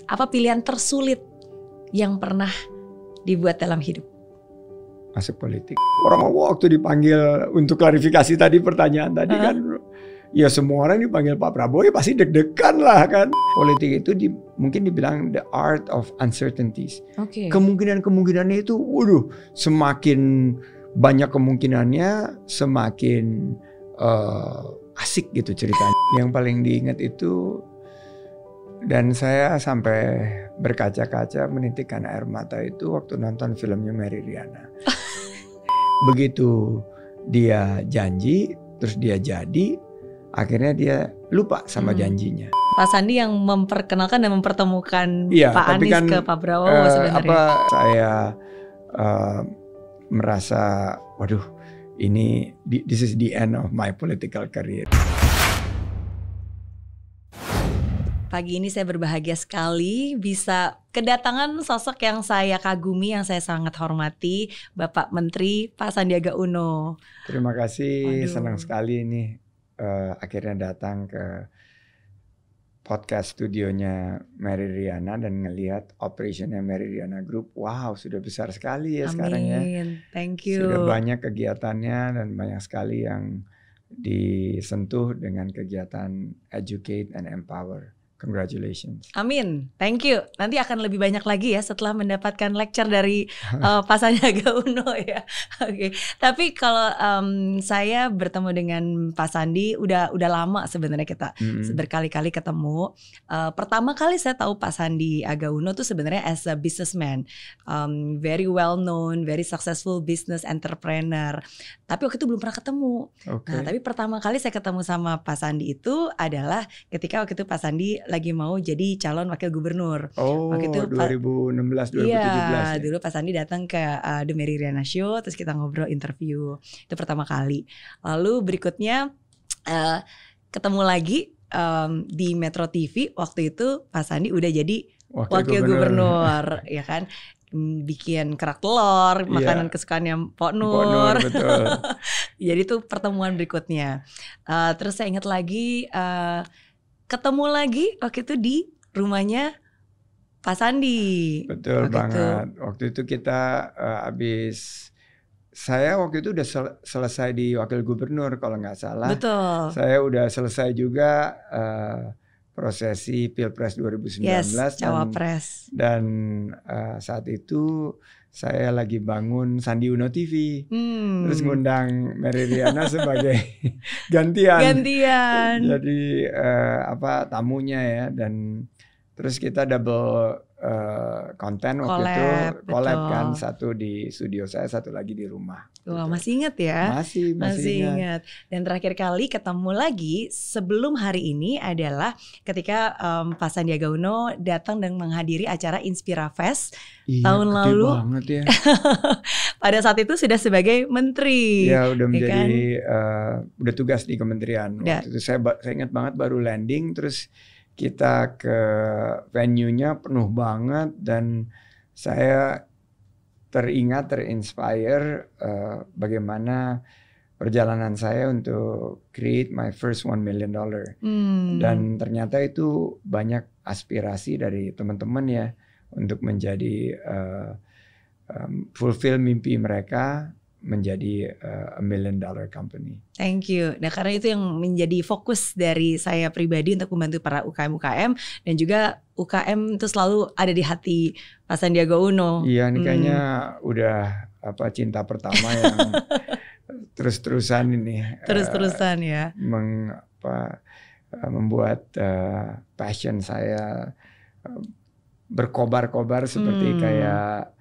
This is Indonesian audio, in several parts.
Apa pilihan tersulit yang pernah dibuat dalam hidup? Masuk politik. Orang waktu dipanggil untuk klarifikasi tadi pertanyaan tadi kan, ya semua orang dipanggil Pak Prabowo ya pasti deg-degan lah kan. Politik itu mungkin dibilang the art of uncertainties. Okay. Kemungkinannya itu, waduh, semakin banyak kemungkinannya, semakin asik gitu ceritanya. Yang paling diingat itu, dan saya sampai berkaca-kaca menitikkan air mata itu waktu nonton filmnya Mary Riana. Begitu dia janji, terus dia jadi, akhirnya dia lupa sama janjinya. Pak Sandi yang memperkenalkan dan mempertemukan ya, Pak Anies kan, ke Pak Prabowo sebenarnya. Saya merasa, waduh, this is the end of my political career. Pagi ini saya berbahagia sekali bisa kedatangan sosok yang saya kagumi, yang saya sangat hormati, Bapak Menteri Pak Sandiaga Uno. Terima kasih, senang sekali ini akhirnya datang ke podcast studionya Mary Riana dan ngelihat operationnya Mary Riana Group. Wow, sudah besar sekali ya. Amin. Sekarang ya. Thank you. Sudah banyak kegiatannya dan banyak sekali yang disentuh dengan kegiatan educate and empower. Congratulations. Amin, thank you. Nanti akan lebih banyak lagi ya setelah mendapatkan lecture dari Pak Sandiaga Uno ya. Oke. Tapi kalau saya bertemu dengan Pak Sandi udah lama sebenarnya kita berkali-kali ketemu. Pertama kali saya tahu Pak Sandiaga Uno tuh sebenarnya as a businessman, very well known, very successful business entrepreneur. Tapi waktu itu belum pernah ketemu. Okay. Nah, tapi pertama kali saya ketemu sama Pak Sandi itu adalah ketika waktu itu Pak Sandi lagi mau jadi calon wakil gubernur. Waktu itu 2016-2017. Iya, dulu Pak Sandi datang ke The Mary Riana Show, terus kita ngobrol interview. Itu pertama kali. Lalu berikutnya ketemu lagi di Metro TV. Waktu itu Pak Sandi udah jadi wakil gubernur, ya kan? Bikin kerak telur, makanan kesukaannya Pok Nur. Betul. Jadi itu pertemuan berikutnya. Terus saya ingat lagi ketemu lagi waktu itu di rumahnya Pak Sandi. Betul banget. Waktu itu kita saya waktu itu udah selesai di wakil gubernur kalau nggak salah. Betul. Saya udah selesai juga prosesi Pilpres 2019. Yes, Cawapres. Dan saat itu saya lagi bangun Sandi Uno TV, terus ngundang Mary Riana sebagai gantian. Jadi tamunya ya, dan terus kita double konten waktu itu, collab kan, satu di studio saya, satu lagi di rumah. Wah, masih ingat ya? Masih ingat. Dan terakhir kali ketemu lagi sebelum hari ini adalah ketika Pak Sandiaga Uno datang dan menghadiri acara Inspira Fest tahun lalu. Banget ya. Pada saat itu sudah sebagai menteri. Ya, udah menjadi udah tugas di kementerian. Waktu itu saya ingat banget baru landing, terus kita ke venue-nya penuh banget dan saya terinspire bagaimana perjalanan saya untuk create my first $1 million. Dan ternyata itu banyak aspirasi dari teman-teman ya untuk menjadi fulfill mimpi mereka menjadi $1 million company. Thank you. Nah, karena itu yang menjadi fokus dari saya pribadi untuk membantu para UKM dan juga UKM itu selalu ada di hati Pak Sandiaga Uno. Iya, ini kayaknya udah cinta pertama yang terus-terusan ini. Terus-terusan ya. Membuat passion saya berkobar-kobar seperti kayak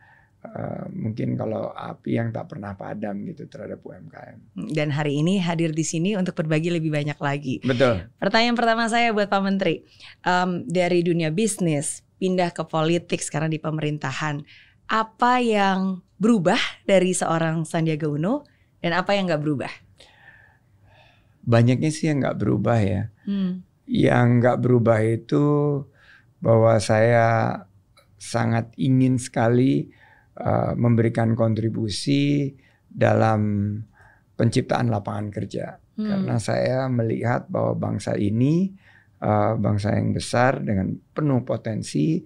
mungkin kalau api yang tak pernah padam gitu terhadap UMKM. Dan hari ini hadir di sini untuk berbagi lebih banyak lagi. Betul. Pertanyaan pertama saya buat Pak Menteri, dari dunia bisnis pindah ke politik sekarang di pemerintahan, apa yang berubah dari seorang Sandiaga Uno dan apa yang nggak berubah? Banyaknya sih yang nggak berubah ya. Yang nggak berubah itu bahwa saya sangat ingin sekali memberikan kontribusi dalam penciptaan lapangan kerja. Karena saya melihat bahwa bangsa ini bangsa yang besar dengan penuh potensi.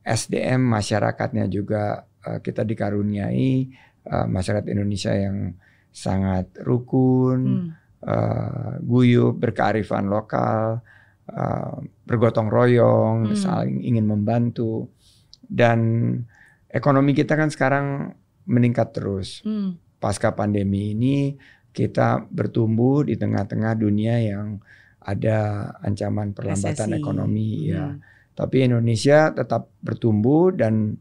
SDM masyarakatnya juga kita dikaruniai masyarakat Indonesia yang sangat rukun, guyup, berkearifan lokal, bergotong royong, saling ingin membantu. Dan ekonomi kita kan sekarang meningkat terus. Pasca pandemi ini kita bertumbuh di tengah-tengah dunia yang ada ancaman perlambatan ekonomi ya. Tapi Indonesia tetap bertumbuh dan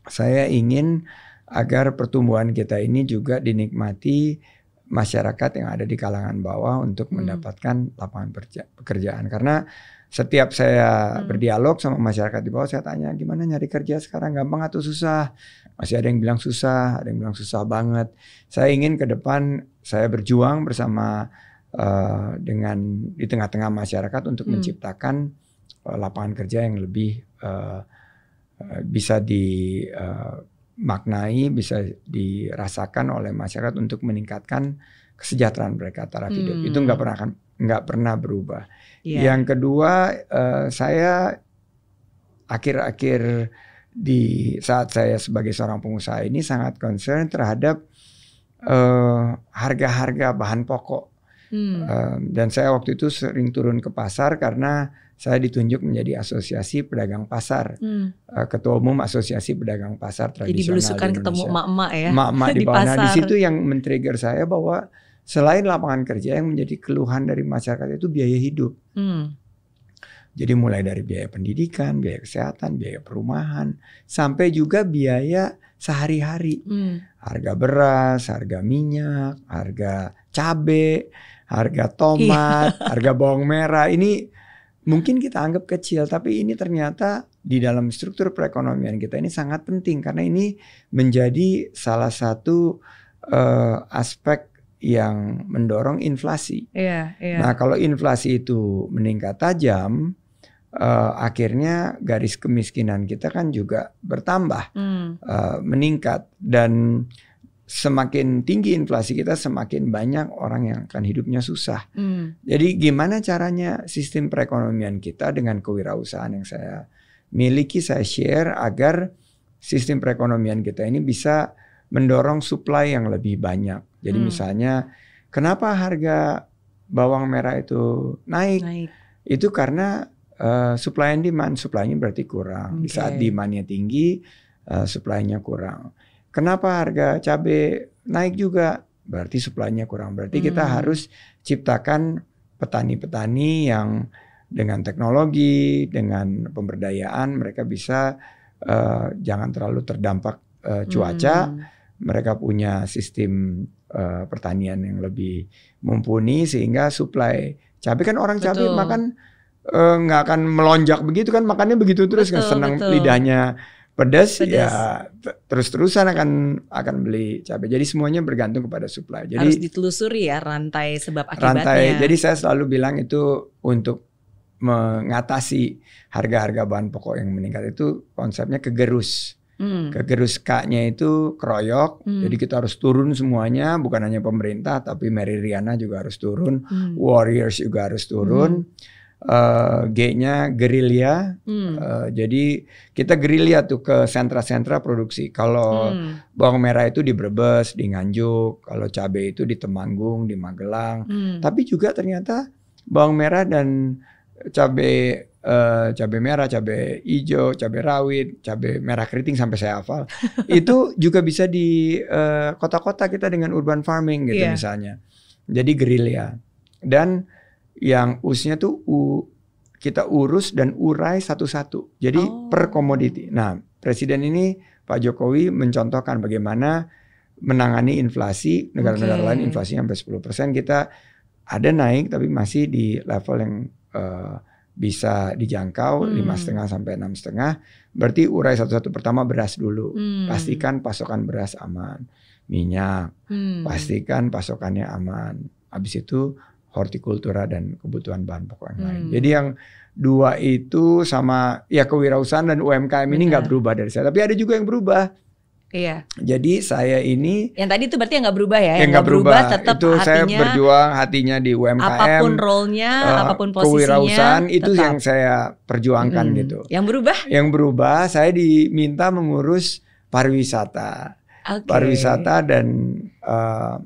saya ingin agar pertumbuhan kita ini juga dinikmati masyarakat yang ada di kalangan bawah untuk mendapatkan lapangan pekerjaan. Karena setiap saya berdialog sama masyarakat di bawah, saya tanya gimana nyari kerja sekarang, gampang atau susah? Masih ada yang bilang susah, ada yang bilang susah banget. Saya ingin ke depan saya berjuang bersama dengan di tengah-tengah masyarakat untuk menciptakan lapangan kerja yang lebih bisa dimaknai, bisa dirasakan oleh masyarakat untuk meningkatkan kesejahteraan mereka taraf hidup. Itu nggak pernah berubah. Yang kedua, saya akhir-akhir di saat saya sebagai seorang pengusaha ini sangat concern terhadap harga-harga bahan pokok. Dan saya waktu itu sering turun ke pasar karena saya ditunjuk menjadi asosiasi pedagang pasar, ketua umum asosiasi pedagang pasar tradisional. Jadi belusukan ketemu emak-emak ya, emak-emak di pasar. Nah, di situ yang men-trigger saya bahwa selain lapangan kerja yang menjadi keluhan dari masyarakat itu biaya hidup. Jadi mulai dari biaya pendidikan, biaya kesehatan, biaya perumahan, sampai juga biaya sehari-hari. Harga beras, harga minyak, harga cabai, harga tomat, harga bawang merah. Ini mungkin kita anggap kecil, tapi ini ternyata di dalam struktur perekonomian kita ini sangat penting. Karena ini menjadi salah satu aspek yang mendorong inflasi. Nah, kalau inflasi itu meningkat tajam, akhirnya garis kemiskinan kita kan juga bertambah, meningkat, dan semakin tinggi inflasi kita semakin banyak orang yang akan hidupnya susah. Jadi gimana caranya sistem perekonomian kita dengan kewirausahaan yang saya miliki, saya share agar sistem perekonomian kita ini bisa mendorong supply yang lebih banyak. Jadi misalnya kenapa harga bawang merah itu naik? Itu karena supply and demand. Supply-nya berarti kurang. Di saat demand-nya tinggi, supply-nya kurang. Kenapa harga cabai naik juga? Berarti supply-nya kurang. Berarti kita harus ciptakan petani-petani yang dengan teknologi, dengan pemberdayaan, mereka bisa jangan terlalu terdampak cuaca. Mereka punya sistem pertanian yang lebih mumpuni sehingga supply cabai, kan orang cabai makan nggak akan melonjak begitu kan, makannya begitu terus kan, senang lidahnya pedas. Ya terus-terusan akan beli cabai. Jadi semuanya bergantung kepada supply. Jadi harus ditelusuri ya rantai sebab akibatnya. Jadi saya selalu bilang itu untuk mengatasi harga-harga bahan pokok yang meningkat itu konsepnya kegerus. Kegerus K-nya itu keroyok. Jadi kita harus turun semuanya, bukan hanya pemerintah tapi Mary Riana juga harus turun, Warriors juga harus turun. G-nya gerilya. Jadi kita gerilya tuh ke sentra-sentra produksi. Kalau bawang merah itu di Brebes, di Nganjuk. Kalau cabai itu di Temanggung, di Magelang. Tapi juga ternyata bawang merah dan cabai merah, cabai hijau, cabai rawit, cabai merah keriting sampai saya hafal. Itu juga bisa di kota-kota kita dengan urban farming gitu misalnya. Jadi gerilya. Dan yang usnya tuh kita urus dan urai satu-satu. Jadi per komoditi. Nah, Presiden ini Pak Jokowi mencontohkan bagaimana menangani inflasi. Negara-negara lain inflasinya sampai 10%. Kita ada naik tapi masih di level yang bisa dijangkau, 5,5 sampai 6,5. Berarti urai satu-satu. Pertama beras dulu. Pastikan pasokan beras aman. Minyak. Pastikan pasokannya aman. Habis itu hortikultura dan kebutuhan bahan pokok yang lain. Jadi yang dua itu sama ya kewirausahaan dan UMKM ini nggak berubah dari saya. Tapi ada juga yang berubah. Iya. Jadi saya ini yang tadi itu berarti yang nggak berubah ya? Yang nggak berubah, tetap itu hatinya, saya berjuang hatinya di UMKM. Apapun role-nya, apapun posisinya, kewirausahaan itu tetap yang saya perjuangkan gitu. Yang berubah? Yang berubah, saya diminta mengurus pariwisata. Okay. Pariwisata dan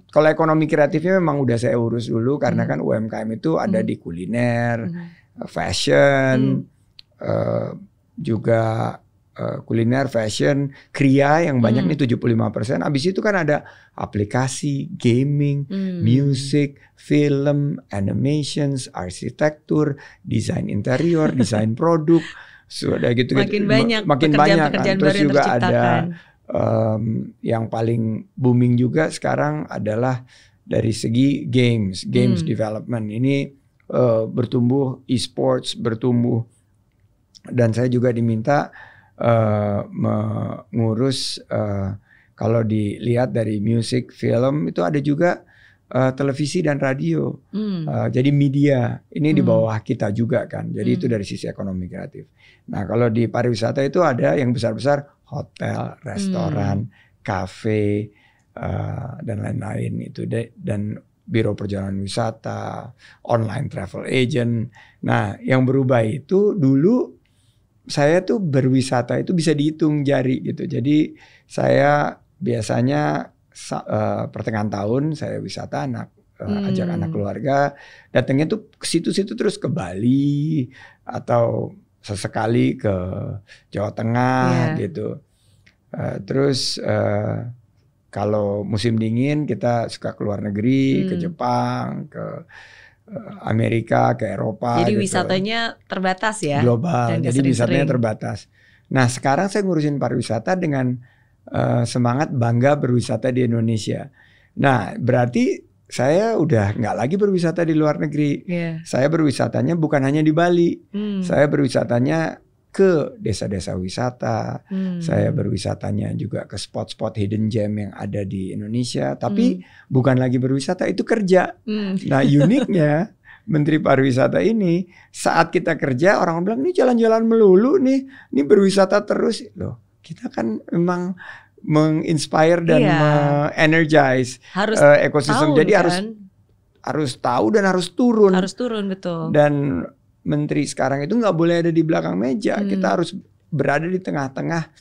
kalau ekonomi kreatifnya memang udah saya urus dulu karena kan UMKM itu ada di kuliner, fashion, juga kuliner, fashion, kriya yang banyak nih 75%. Abis itu kan ada aplikasi, gaming, music, film, animations, arsitektur, desain interior, desain produk, sudah gitu. Makin banyak kan. Terus juga ada yang paling booming juga sekarang adalah dari segi games development. Ini bertumbuh, e-sports bertumbuh, dan saya juga diminta mengurus kalau dilihat dari musik, film itu ada juga televisi dan radio. Jadi media ini di bawah kita juga kan. Jadi itu dari sisi ekonomi kreatif. Nah kalau di pariwisata itu ada yang besar-besar hotel, restoran, kafe dan lain-lain itu dan biro perjalanan wisata, online travel agent. Nah yang berubah itu dulu saya tuh berwisata itu bisa dihitung jari gitu. Jadi saya biasanya pertengahan tahun saya wisata ajak anak keluarga, datangnya tuh ke situ-situ terus ke Bali atau sesekali ke Jawa Tengah gitu. Terus kalau musim dingin kita suka keluar negeri, ke Jepang, ke Amerika, ke Eropa. Jadi gitu. Wisatanya terbatas ya? Global, jadi wisatanya terbatas. Nah sekarang saya ngurusin pariwisata dengan semangat bangga berwisata di Indonesia. Nah berarti saya udah nggak lagi berwisata di luar negeri. Saya berwisatanya bukan hanya di Bali. Saya berwisatanya ke desa-desa wisata. Saya berwisatanya juga ke spot-spot hidden gem yang ada di Indonesia. Tapi bukan lagi berwisata, itu kerja. Nah uniknya Menteri Pariwisata ini saat kita kerja orang bilang ini jalan-jalan melulu nih, ini berwisata terus loh. Kita kan memang menginspire dan energize ekosistem. Jadi harus tahu dan harus turun. Harus turun, betul. Dan menteri sekarang itu nggak boleh ada di belakang meja. Kita harus berada di tengah-tengah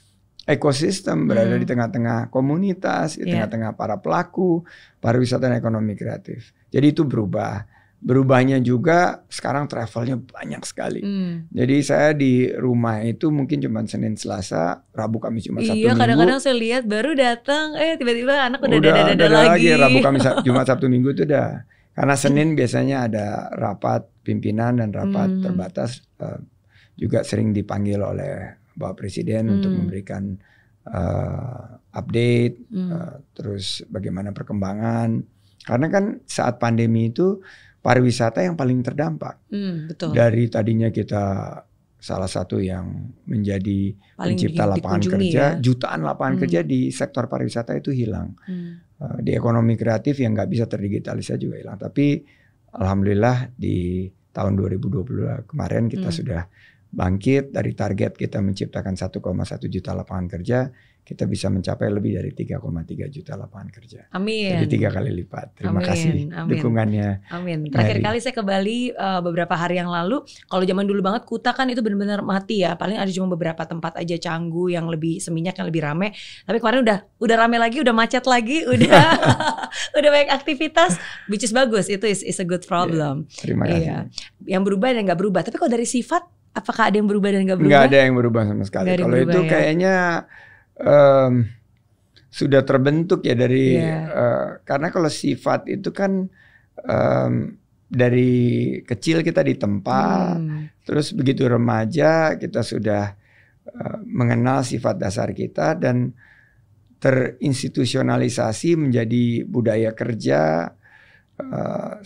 ekosistem, berada di tengah-tengah komunitas, di tengah-tengah para pelaku pariwisata dan ekonomi kreatif. Jadi itu berubah. Berubahnya juga sekarang travelnya banyak sekali. Jadi saya di rumah itu mungkin cuma Senin, Selasa, Rabu, Kamis, Jumat, Sabtu, Minggu. Iya, kadang-kadang saya lihat baru datang, tiba-tiba anak udah dada lagi. Rabu, Kamis, Jumat, Sabtu, Minggu itu udah. Karena Senin biasanya ada rapat pimpinan dan rapat terbatas. Juga sering dipanggil oleh Bapak Presiden untuk memberikan update, terus bagaimana perkembangan. Karena kan saat pandemi itu pariwisata yang paling terdampak. Betul. Dari tadinya kita salah satu yang menjadi pencipta lapangan kerja, jutaan lapangan kerja di sektor pariwisata itu hilang. Di ekonomi kreatif yang nggak bisa terdigitalisasi juga hilang. Tapi alhamdulillah di tahun 2022 kemarin kita sudah bangkit dari target kita menciptakan 1,1 juta lapangan kerja. Kita bisa mencapai lebih dari 3,3 juta lapangan kerja. Amin. Jadi 3 kali lipat. Terima kasih dukungannya. Amin. Terakhir kali saya ke Bali beberapa hari yang lalu. Kalau zaman dulu banget Kuta kan itu benar-benar mati ya. Paling ada cuma beberapa tempat aja, Canggu yang lebih seminyak, yang lebih rame. Tapi kemarin udah rame lagi, udah macet lagi, udah udah banyak aktivitas. Which is bagus. Itu is a good problem. Terima kasih. Yang berubah dan nggak berubah. Tapi kalau dari sifat, apakah ada yang berubah dan nggak berubah? Nggak ada yang berubah sama sekali. Kalau itu kayaknya sudah terbentuk ya dari karena kalau sifat itu kan dari kecil kita ditempa, terus begitu remaja kita sudah mengenal sifat dasar kita dan terinstitusionalisasi menjadi budaya kerja.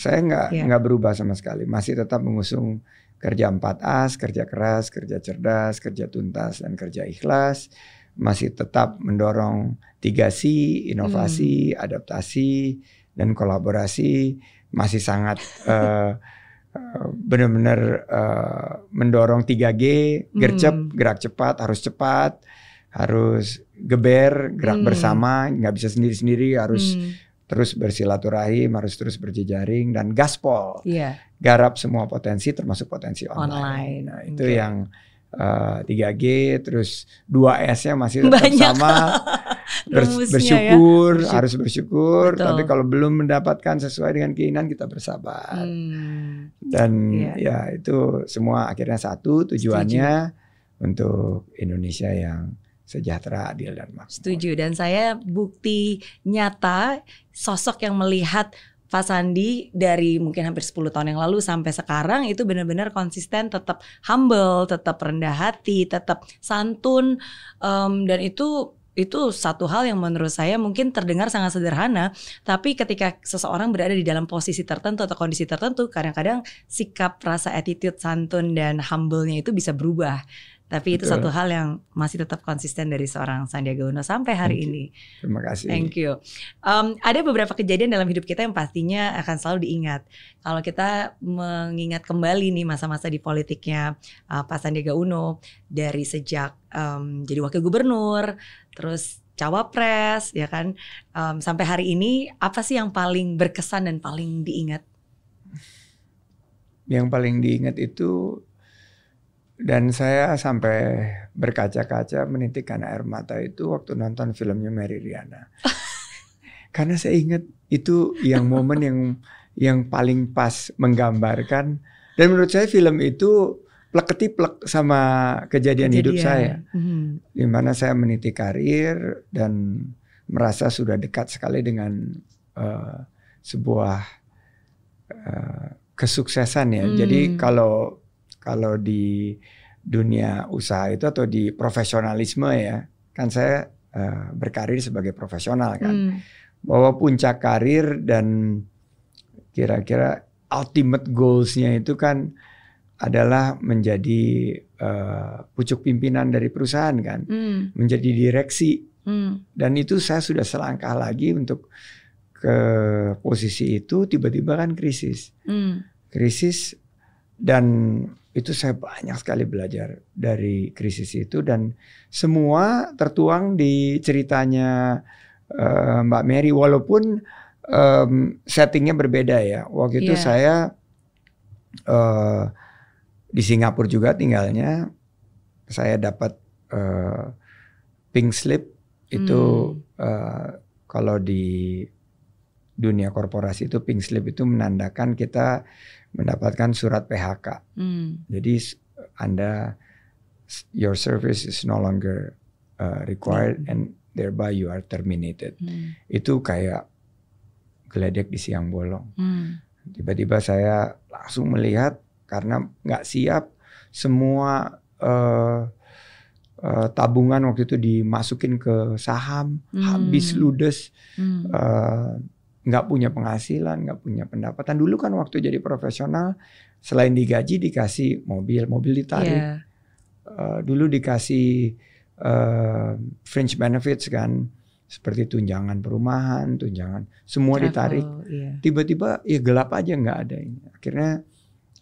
Saya nggak berubah sama sekali, masih tetap mengusung kerja 4As, kerja keras, kerja cerdas, kerja tuntas, dan kerja ikhlas. Masih tetap mendorong 3C, inovasi, adaptasi, dan kolaborasi. Masih sangat benar-benar mendorong 3G, gercep, gerak cepat, harus cepat, harus geber, gerak bersama, nggak bisa sendiri-sendiri, harus terus bersilaturahim, harus terus berjejaring dan gaspol. Garap semua potensi termasuk potensi online. Nah, itu yang 3G, terus 2S-nya masih tetap sama. Bersyukur, harus bersyukur. Betul. Tapi kalau belum mendapatkan sesuai dengan keinginan, kita bersabar. Dan ya itu semua akhirnya satu tujuannya untuk Indonesia yang sejahtera, adil dan makmur. Setuju. Dan saya bukti nyata sosok yang melihat Pak Sandi dari mungkin hampir 10 tahun yang lalu sampai sekarang itu benar-benar konsisten, tetap humble, tetap rendah hati, tetap santun, dan itu satu hal yang menurut saya mungkin terdengar sangat sederhana, tapi ketika seseorang berada di dalam posisi tertentu atau kondisi tertentu, kadang-kadang sikap, rasa, attitude, santun dan humble-nya itu bisa berubah. Tapi itu satu hal yang masih tetap konsisten dari seorang Sandiaga Uno sampai hari ini. Terima kasih. Thank you. Ada beberapa kejadian dalam hidup kita yang pastinya akan selalu diingat. Kalau kita mengingat kembali nih masa-masa di politiknya Pak Sandiaga Uno, dari sejak jadi wakil gubernur, terus cawapres, ya kan, sampai hari ini, apa sih yang paling berkesan dan paling diingat? Yang paling diingat itu, dan saya sampai berkaca-kaca menitikkan air mata itu waktu nonton filmnya Mary Riana. Karena saya ingat itu yang momen yang paling pas menggambarkan, dan menurut saya film itu plek-ketiplek sama kejadian hidup saya. Di mana saya meniti karir dan merasa sudah dekat sekali dengan sebuah kesuksesan ya. Jadi kalau di dunia usaha itu atau di profesionalisme ya, kan saya berkarir sebagai profesional kan, bahwa puncak karir dan kira-kira ultimate goals-nya itu kan adalah menjadi pucuk pimpinan dari perusahaan kan, menjadi direksi, dan itu saya sudah selangkah lagi untuk ke posisi itu, tiba-tiba kan krisis, dan itu saya banyak sekali belajar dari krisis itu, dan semua tertuang di ceritanya Mbak Mary, walaupun settingnya berbeda ya. Waktu itu saya di Singapura juga tinggalnya, saya dapat pink slip itu kalau di dunia korporasi itu pink slip itu menandakan kita mendapatkan surat PHK. Jadi Anda, your service is no longer required and thereby you are terminated. Itu kayak geledek di siang bolong. Tiba-tiba saya langsung melihat, karena nggak siap, semua tabungan waktu itu dimasukin ke saham, habis ludes. Nggak punya penghasilan, nggak punya pendapatan. Dulu kan waktu jadi profesional, selain digaji dikasih mobil ditarik. Dulu dikasih fringe benefits kan, seperti tunjangan perumahan, tunjangan, semua ditarik. Tiba-tiba ya gelap aja, nggak ada ini. Akhirnya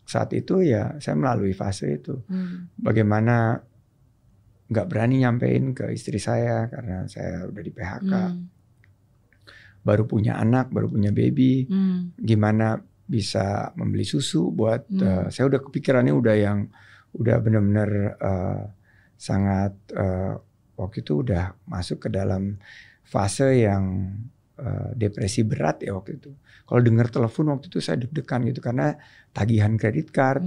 saat itu ya saya melalui fase itu. Bagaimana nggak berani nyampein ke istri saya karena saya udah di PHK. Baru punya anak, baru punya baby, gimana bisa membeli susu buat saya udah kepikirannya udah benar-benar sangat waktu itu udah masuk ke dalam fase yang depresi berat ya waktu itu. Kalau dengar telepon waktu itu saya deg-degan gitu karena tagihan kredit card.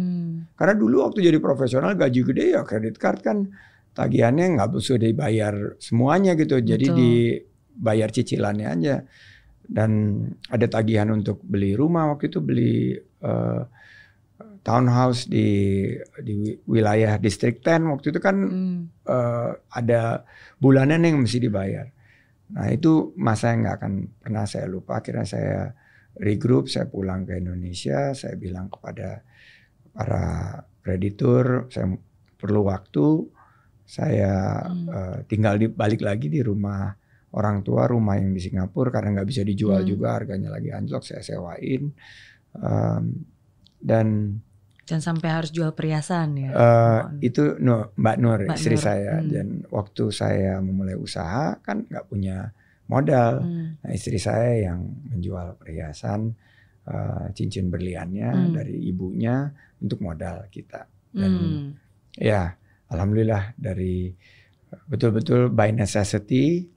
Karena dulu waktu jadi profesional gaji gede ya kredit card kan tagihannya nggak bisa dibayar semuanya gitu. Jadi dibayar cicilannya aja. Dan ada tagihan untuk beli rumah, waktu itu beli townhouse di wilayah distrik 10 waktu itu kan ada bulanan yang mesti dibayar. Nah itu masa yang nggak akan pernah saya lupa. Akhirnya saya regroup, saya pulang ke Indonesia, saya bilang kepada para kreditur saya perlu waktu, saya tinggal balik lagi di rumah orang tua, rumah yang di Singapura karena nggak bisa dijual juga, harganya lagi anjlok, saya sewain. Dan Jangan sampai harus jual perhiasan ya. Itu Mbak Nur istri saya. Dan waktu saya memulai usaha kan nggak punya modal. Nah, istri saya yang menjual perhiasan, cincin berliannya dari ibunya untuk modal kita. Dan ya alhamdulillah dari betul-betul by necessity,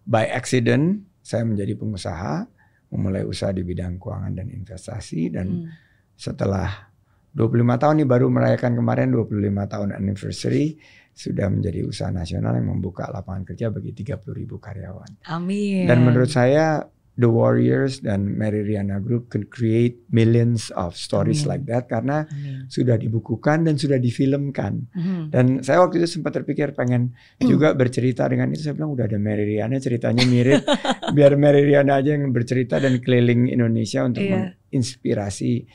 by accident saya menjadi pengusaha, memulai usaha di bidang keuangan dan investasi. Dan setelah 25 tahun nih, baru merayakan kemarin 25 tahun anniversary, sudah menjadi usaha nasional yang membuka lapangan kerja bagi 30.000 karyawan. Amin. Dan menurut saya The Warriors dan Mary Riana Group can create millions of stories like that karena sudah dibukukan dan sudah difilmkan. Dan saya waktu itu sempat terpikir pengen juga bercerita dengan itu. Saya bilang udah ada Mary Riana, ceritanya mirip. Biar Mary Riana aja yang bercerita dan keliling Indonesia untuk menginspirasi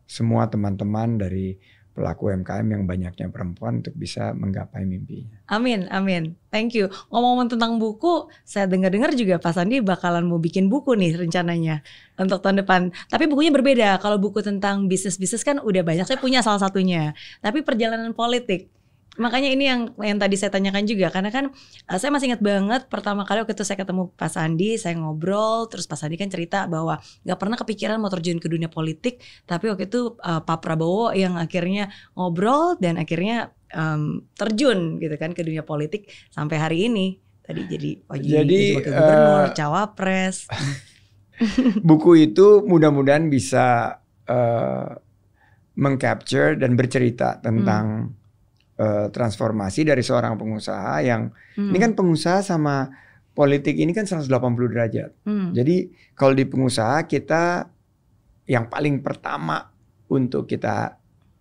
semua teman-teman dari pelaku UMKM yang banyaknya perempuan untuk bisa menggapai mimpinya. Amin, amin. Thank you. Ngomong-ngomong tentang buku, saya dengar-dengar juga Pak Sandi bakalan mau bikin buku nih rencananya untuk tahun depan. Tapi bukunya berbeda. Kalau buku tentang bisnis-bisnis kan udah banyak. Saya punya salah satunya. Tapi perjalanan politik. Makanya ini yang tadi saya tanyakan juga, karena kan saya masih ingat banget pertama kali waktu itu saya ketemu Pak Sandi, saya ngobrol, terus Pak Sandi kan cerita bahwa nggak pernah kepikiran mau terjun ke dunia politik, tapi waktu itu Pak Prabowo yang akhirnya ngobrol dan akhirnya terjun gitu kan ke dunia politik sampai hari ini. Tadi jadi wakil gubernur, cawapres. Buku itu mudah-mudahan bisa mengcapture dan bercerita tentang transformasi dari seorang pengusaha yang ini kan pengusaha sama politik ini kan 180 derajat. Jadi kalau di pengusaha kita yang paling pertama untuk kita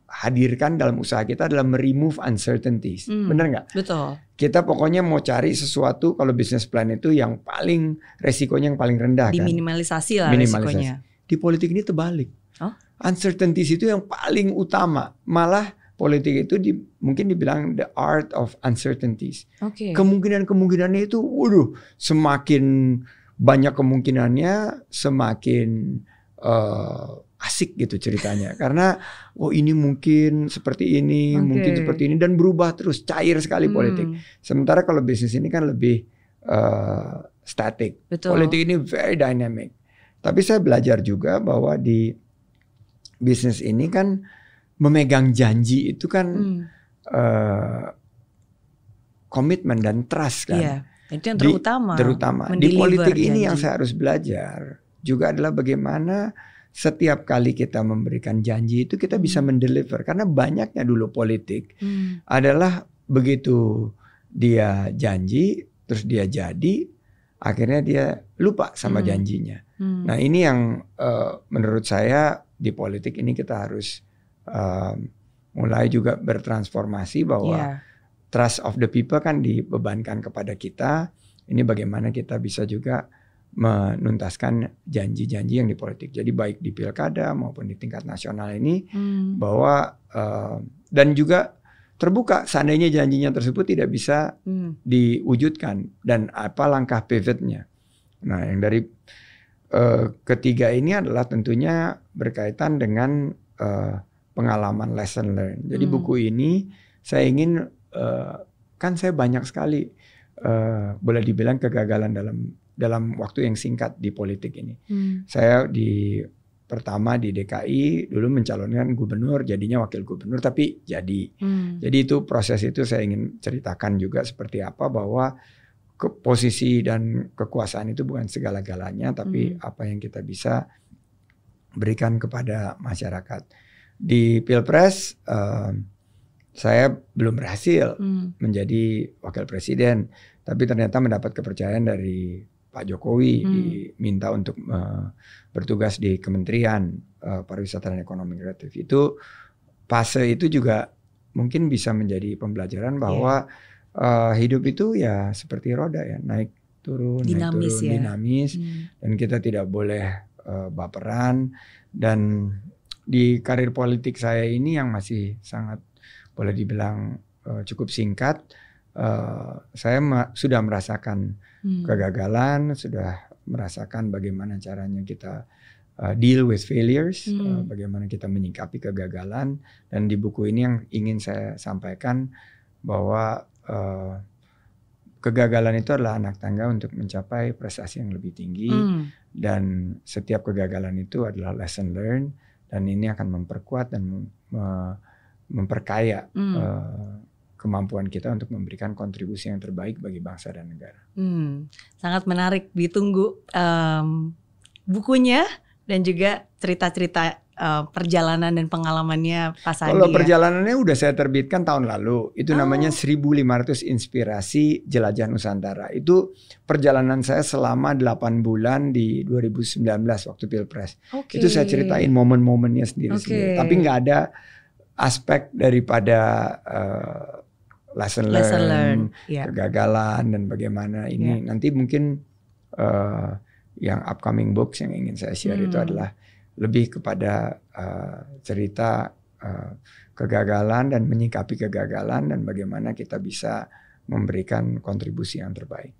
hadirkan dalam usaha kita adalah remove uncertainties. Benar nggak? Betul. Kita pokoknya mau cari sesuatu kalau business plan itu yang paling resikonya yang paling rendah. Diminimalisasi lah resikonya. Di politik ini terbalik. Uncertainties itu yang paling utama. Malah politik itu mungkin dibilang the art of uncertainties. Kemungkinan-kemungkinannya itu, semakin banyak kemungkinannya, semakin asik gitu ceritanya. Karena, ini mungkin seperti ini, mungkin seperti ini, dan berubah terus, cair sekali politik. Sementara kalau bisnis ini kan lebih static. Betul. Politik ini very dynamic. Tapi saya belajar juga bahwa di bisnis ini kan memegang janji itu kan komitmen dan trust kan. Iya, itu yang terutama. Terutama di politik ini yang saya harus belajar juga adalah bagaimana setiap kali kita memberikan janji itu kita bisa mendeliver. Karena banyaknya dulu politik adalah begitu dia janji terus dia jadi, akhirnya dia lupa sama janjinya. Nah ini yang menurut saya di politik ini kita harus mulai juga bertransformasi bahwa trust of the people kan dibebankan kepada kita. Ini bagaimana kita bisa juga menuntaskan janji-janji yang di politik. Jadi baik di pilkada maupun di tingkat nasional ini bahwa dan juga terbuka seandainya janjinya tersebut tidak bisa diwujudkan dan apa langkah pivotnya. Nah yang dari ketiga ini adalah tentunya berkaitan dengan pengalaman lesson learned. Jadi buku ini saya ingin kan saya banyak sekali boleh dibilang kegagalan dalam waktu yang singkat di politik ini. Saya pertama di DKI dulu mencalonkan gubernur, jadinya wakil gubernur tapi jadi. Jadi itu proses itu saya ingin ceritakan juga seperti apa bahwa posisi dan kekuasaan itu bukan segala-galanya tapi apa yang kita bisa berikan kepada masyarakat. Di Pilpres saya belum berhasil menjadi wakil presiden, tapi ternyata mendapat kepercayaan dari Pak Jokowi diminta untuk bertugas di Kementerian Pariwisata dan Ekonomi Kreatif. Itu fase itu juga mungkin bisa menjadi pembelajaran bahwa hidup itu ya seperti roda ya, naik turun, dinamis, dinamis dan kita tidak boleh baperan. Dan di karir politik saya ini yang masih sangat boleh dibilang cukup singkat, saya sudah merasakan kegagalan, sudah merasakan bagaimana caranya kita deal with failures, bagaimana kita menyikapi kegagalan. Dan di buku ini yang ingin saya sampaikan bahwa kegagalan itu adalah anak tangga untuk mencapai prestasi yang lebih tinggi, dan setiap kegagalan itu adalah lesson learned, dan ini akan memperkuat dan memperkaya kemampuan kita untuk memberikan kontribusi yang terbaik bagi bangsa dan negara. Sangat menarik, ditunggu bukunya dan juga cerita-cerita perjalanan dan pengalamannya Pak Sandi. Kalau perjalanannya udah saya terbitkan tahun lalu, itu namanya 1500 Inspirasi Jelajah Nusantara. Itu perjalanan saya selama 8 bulan di 2019 waktu Pilpres. Itu saya ceritain momen-momennya sendiri-sendiri. Tapi nggak ada aspek daripada lesson learn, kegagalan dan bagaimana ini. Nanti mungkin yang upcoming books yang ingin saya share itu adalah lebih kepada cerita kegagalan dan menyikapi kegagalan dan bagaimana kita bisa memberikan kontribusi yang terbaik.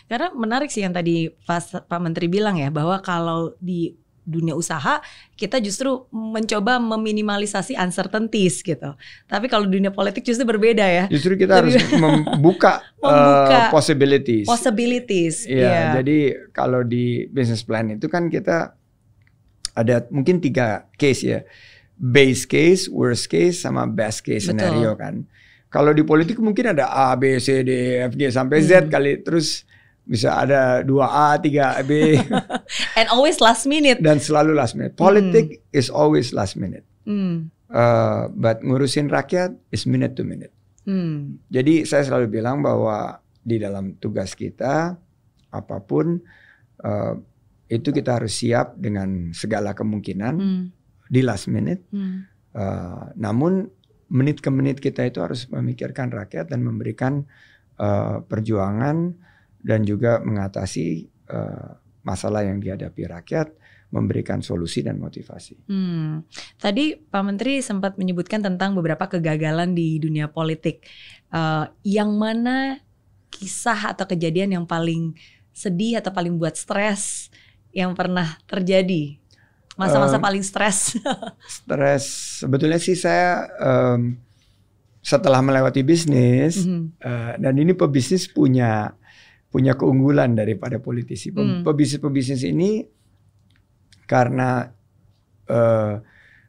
Karena menarik sih yang tadi Pak Menteri bilang ya, bahwa kalau di dunia usaha kita justru mencoba meminimalisasi uncertainties gitu. Tapi kalau dunia politik justru berbeda ya. Justru kita harus membuka possibilities. Ya, jadi kalau di business plan itu kan kita ada mungkin 3 case ya. Base case, worst case, sama best case scenario kan. Kalau di politik mungkin ada A, B, C, D, F, G sampai Z kali, terus bisa ada 2A, 3B. And always last minute. Dan selalu last minute. Politik is always last minute. But ngurusin rakyat is minute to minute. Jadi saya selalu bilang bahwa di dalam tugas kita, apapun, itu kita harus siap dengan segala kemungkinan di last minute. Namun menit ke menit kita itu harus memikirkan rakyat dan memberikan perjuangan dan juga mengatasi masalah yang dihadapi rakyat, memberikan solusi dan motivasi. Tadi Pak Menteri sempat menyebutkan tentang beberapa kegagalan di dunia politik. Yang mana kisah atau kejadian yang paling sedih atau paling buat stres yang pernah terjadi? Masa-masa paling stres. Stres, sebetulnya sih saya setelah melewati bisnis, dan ini pebisnis punya keunggulan daripada politisi. Pebisnis ini karena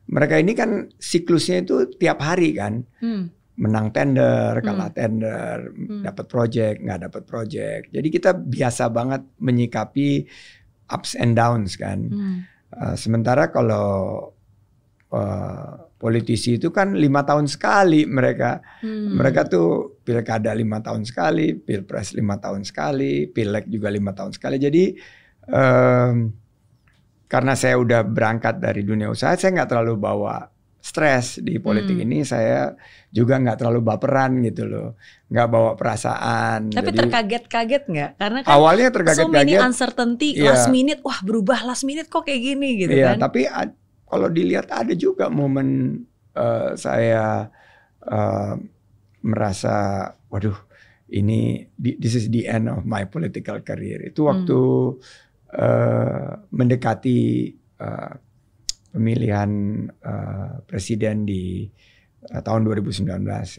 mereka ini kan siklusnya itu tiap hari kan, menang tender, kalah tender, dapat project, nggak dapat project. Jadi kita biasa banget menyikapi ups and downs kan. Sementara kalau politisi itu kan 5 tahun sekali mereka tuh pilkada 5 tahun sekali, pilpres 5 tahun sekali, pileg juga 5 tahun sekali. Jadi karena saya udah berangkat dari dunia usaha, saya nggak terlalu bawa stres di politik ini. Saya juga nggak terlalu baperan gitu loh, nggak bawa perasaan. Tapi jadi, terkaget-kaget nggak? Karena kan awalnya terkaget-kaget. So many uncertainty, last minute, wah berubah last minute kok kayak gini gitu kan? Tapi kalau dilihat ada juga momen saya merasa, waduh, this is the end of my political career. Itu waktu mendekati pemilihan presiden di tahun 2019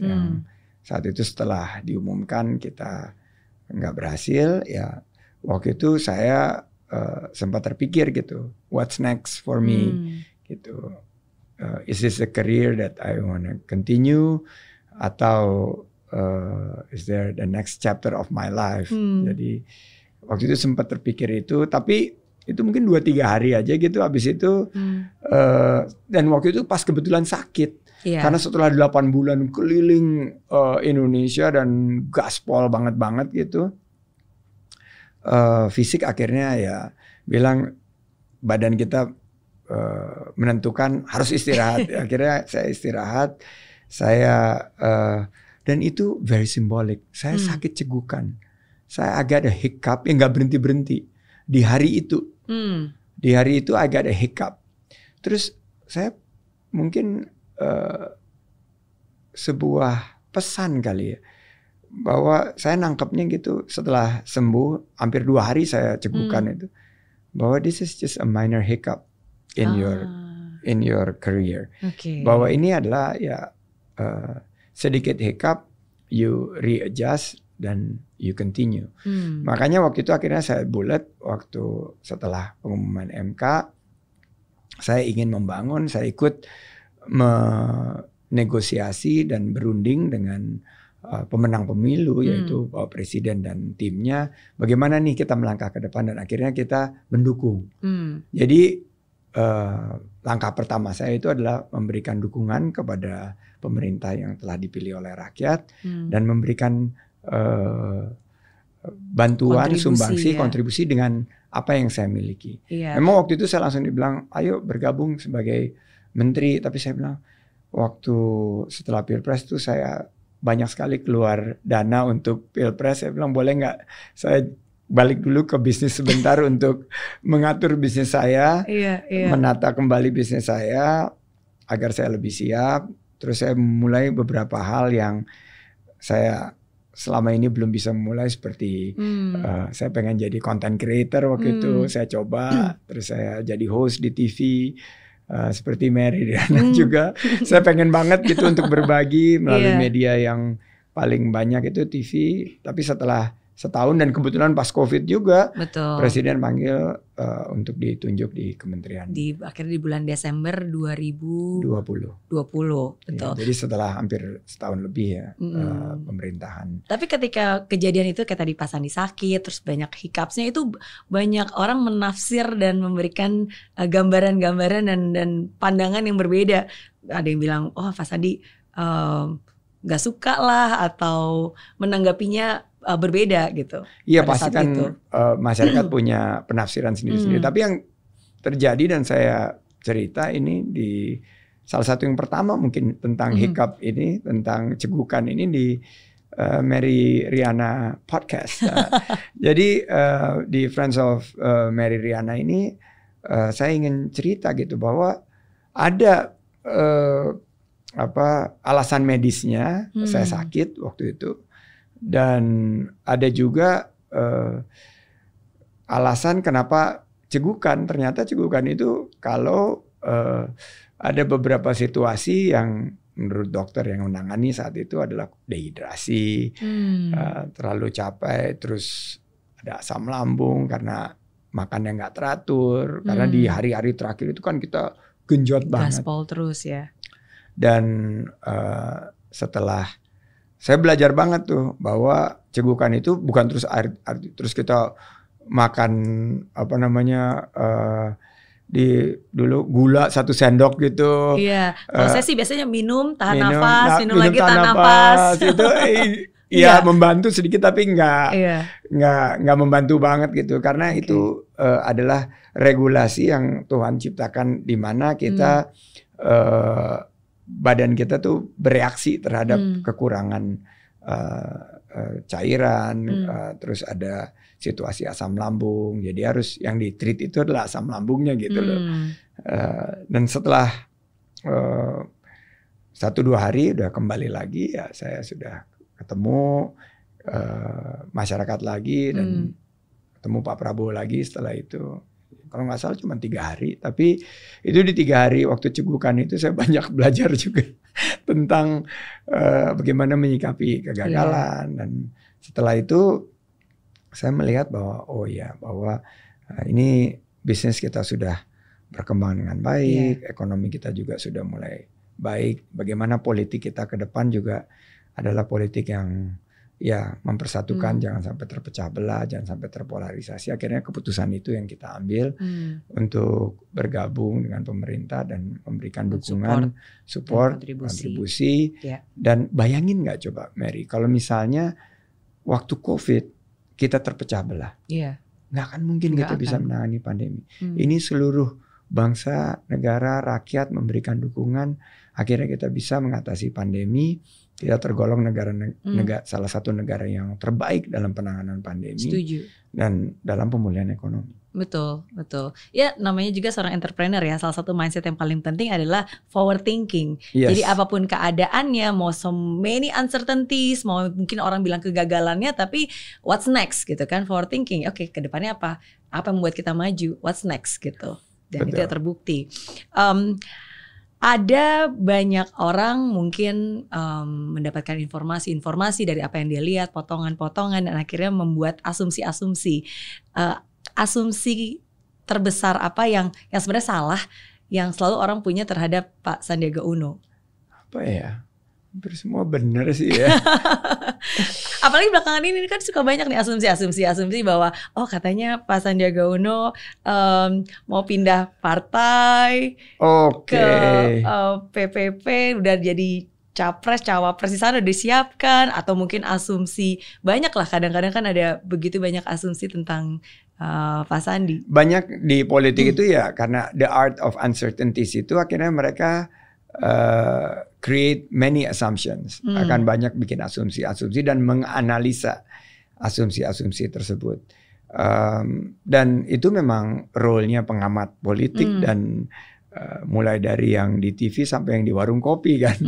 yang saat itu setelah diumumkan kita nggak berhasil, ya waktu itu saya sempat terpikir gitu, what's next for me gitu. Is this a career that I wanna continue atau is there the next chapter of my life? Jadi waktu itu sempat terpikir itu, tapi itu mungkin 2-3 hari aja gitu. Habis itu dan waktu itu pas kebetulan sakit. Karena setelah 8 bulan keliling Indonesia dan gaspol banget gitu, fisik akhirnya ya bilang badan kita menentukan harus istirahat. Akhirnya saya istirahat. Saya dan itu very symbolic. Saya sakit cegukan. Saya agak ada hiccup yang nggak berhenti di hari itu. Di hari itu agak ada hiccup. Terus saya mungkin sebuah pesan kali ya, bahwa saya nangkepnya gitu setelah sembuh hampir 2 hari saya cegukan itu, bahwa this is just a minor hiccup. in your career. Bahwa ini adalah ya sedikit hiccup, you readjust dan you continue. Makanya waktu itu akhirnya saya bulat waktu setelah pengumuman MK, saya ingin membangun, saya ikut negosiasi dan berunding dengan pemenang pemilu yaitu Pak Presiden dan timnya, bagaimana nih kita melangkah ke depan, dan akhirnya kita mendukung. Jadi langkah pertama saya itu adalah memberikan dukungan kepada pemerintah yang telah dipilih oleh rakyat dan memberikan bantuan, sumbangsi, kontribusi dengan apa yang saya miliki. Memang waktu itu saya langsung dibilang, ayo bergabung sebagai menteri, tapi saya bilang waktu setelah Pilpres itu saya banyak sekali keluar dana untuk Pilpres. Saya bilang boleh nggak saya balik dulu ke bisnis sebentar untuk mengatur bisnis saya, menata kembali bisnis saya agar saya lebih siap. Terus saya mulai beberapa hal yang saya selama ini belum bisa memulai, seperti saya pengen jadi content creator waktu itu, saya coba. Terus saya jadi host di TV. Seperti Mary Riana juga, saya pengen banget gitu untuk berbagi melalui media yang paling banyak itu TV. Tapi setelah setahun, dan kebetulan pas COVID juga, Presiden panggil untuk ditunjuk di kementerian. Akhirnya di bulan Desember 2020. Betul. Ya, jadi setelah hampir setahun lebih ya pemerintahan. Tapi ketika kejadian itu kayak tadi Pak Sandi sakit, terus banyak hiccupsnya, itu banyak orang menafsir dan memberikan gambaran-gambaran dan pandangan yang berbeda. Ada yang bilang, oh Pak Sandi gak suka lah, atau menanggapinya berbeda gitu. Iya, pasti kan masyarakat punya penafsiran sendiri-sendiri. Tapi yang terjadi, dan saya cerita ini di salah satu yang pertama mungkin tentang hiccup ini, tentang cegukan ini di Mary Riana podcast. Jadi di Friends of Mary Riana ini saya ingin cerita gitu bahwa ada alasan medisnya, saya sakit waktu itu. Dan ada juga alasan kenapa cegukan. Ternyata cegukan itu kalau ada beberapa situasi yang menurut dokter yang menangani saat itu adalah dehidrasi, terlalu capek, terus ada asam lambung karena makan yang nggak teratur. Karena di hari-hari terakhir itu kan kita genjot banget. Gaspol terus ya. Dan setelah saya belajar banget tuh bahwa cegukan itu bukan terus terus kita makan dulu gula 1 sendok gitu. Iya. Kalau saya sih biasanya minum tahan nafas, minum lagi tahan nafas. Itu membantu sedikit, tapi nggak membantu banget gitu. Karena itu adalah regulasi yang Tuhan ciptakan, di mana kita badan kita tuh bereaksi terhadap kekurangan cairan, terus ada situasi asam lambung, jadi harus yang di-treat itu adalah asam lambungnya gitu loh. Dan setelah 1-2 hari udah kembali lagi, ya saya sudah ketemu masyarakat lagi, dan ketemu Pak Prabowo lagi setelah itu. Kalau nggak salah cuma 3 hari, tapi itu di 3 hari waktu cegukan itu saya banyak belajar juga tentang bagaimana menyikapi kegagalan. Dan setelah itu saya melihat bahwa bahwa ini bisnis kita sudah berkembang dengan baik, ekonomi kita juga sudah mulai baik. Bagaimana politik kita ke depan juga adalah politik yang mempersatukan, jangan sampai terpecah belah, jangan sampai terpolarisasi. Akhirnya keputusan itu yang kita ambil untuk bergabung dengan pemerintah dan memberikan dukungan, support, kontribusi. Dan bayangin nggak coba Mary, kalau misalnya waktu COVID kita terpecah belah, nggak akan mungkin kita bisa menangani pandemi. Ini seluruh bangsa, negara, rakyat memberikan dukungan, akhirnya kita bisa mengatasi pandemi. Kita tergolong salah satu negara yang terbaik dalam penanganan pandemi. Setuju. Dan dalam pemulihan ekonomi. Betul. Ya, namanya juga seorang entrepreneur ya. Salah satu mindset yang paling penting adalah forward thinking. Jadi apapun keadaannya, mau so many uncertainties, mau mungkin orang bilang kegagalannya, tapi what's next gitu kan, forward thinking. Oke, kedepannya apa? Apa yang membuat kita maju? What's next gitu. dan itu terbukti. Ada banyak orang mungkin mendapatkan informasi dari apa yang dia lihat, potongan-potongan, dan akhirnya membuat asumsi-asumsi. Asumsi terbesar apa yang sebenarnya salah, yang selalu orang punya terhadap Pak Sandiaga Uno? Apa ya? Hampir semua benar sih ya. Apalagi belakangan ini kan suka banyak nih asumsi bahwa katanya Pak Sandiaga Uno mau pindah partai ke PPP, udah jadi capres, cawapres di sana udah disiapkan, atau mungkin asumsi banyak lah, kadang-kadang kan ada begitu banyak asumsi tentang Pak Sandi. Banyak di politik itu ya karena the art of uncertainties itu akhirnya mereka create many assumptions, akan banyak bikin asumsi-asumsi dan menganalisa asumsi-asumsi tersebut, dan itu memang role-nya pengamat politik dan mulai dari yang di TV sampai yang di warung kopi kan.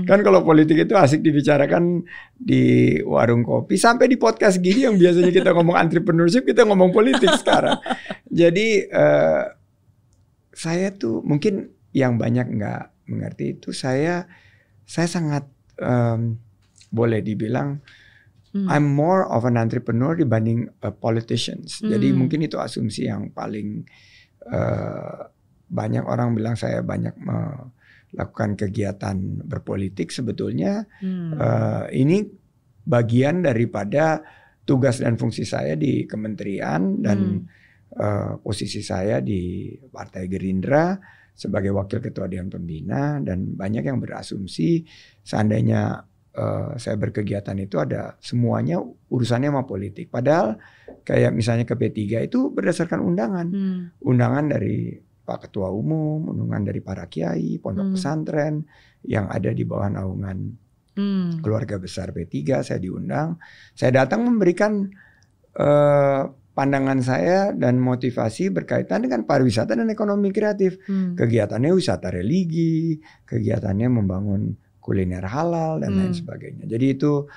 Kan kalau politik itu asik dibicarakan di warung kopi, sampai di podcast gini yang biasanya kita ngomong entrepreneurship, kita ngomong politik sekarang. Jadi saya tuh mungkin yang banyak nggak mengerti itu, saya sangat boleh dibilang I'm more of an entrepreneur dibanding politicians. Jadi mungkin itu asumsi yang paling banyak orang bilang saya banyak melakukan kegiatan berpolitik. Sebetulnya ini bagian daripada tugas dan fungsi saya di kementerian dan posisi saya di Partai Gerindra sebagai wakil ketua Dewan Pembina, dan banyak yang berasumsi seandainya saya berkegiatan itu ada semuanya urusannya sama politik. Padahal kayak misalnya ke P3 itu berdasarkan undangan. Undangan dari Pak Ketua Umum, undangan dari para kiai, pondok pesantren yang ada di bawah naungan keluarga besar P3, saya diundang. Saya datang memberikan pandangan saya dan motivasi berkaitan dengan pariwisata dan ekonomi kreatif. Kegiatannya wisata religi, kegiatannya membangun kuliner halal dan lain sebagainya. Jadi itu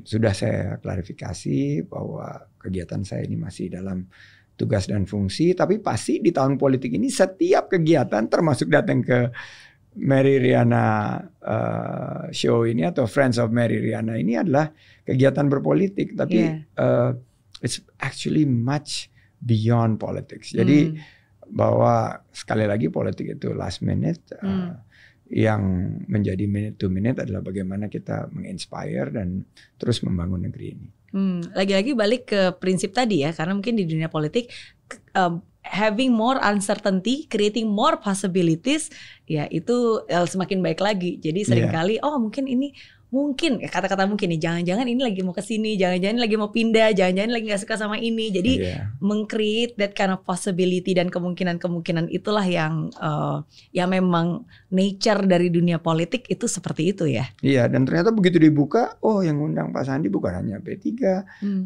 sudah saya klarifikasi bahwa kegiatan saya ini masih dalam tugas dan fungsi. Tapi pasti di tahun politik ini setiap kegiatan, termasuk datang ke Mary Riana show ini atau Friends of Mary Riana ini adalah kegiatan berpolitik. Tapi it's actually much beyond politics. Jadi bahwa sekali lagi politik itu last minute, yang menjadi minute to minute adalah bagaimana kita menginspire dan terus membangun negeri ini. Lagi-lagi balik ke prinsip tadi ya, karena mungkin di dunia politik having more uncertainty, creating more possibilities, ya itu semakin baik lagi. Jadi seringkali mungkin kata-kata mungkin nih, jangan-jangan ini lagi mau kesini, jangan-jangan lagi mau pindah, jangan-jangan lagi nggak suka sama ini. Jadi meng-create that kind of possibility dan kemungkinan-kemungkinan itulah yang memang nature dari dunia politik itu seperti itu ya. Iya, dan ternyata begitu dibuka, yang ngundang Pak Sandi bukan hanya P3,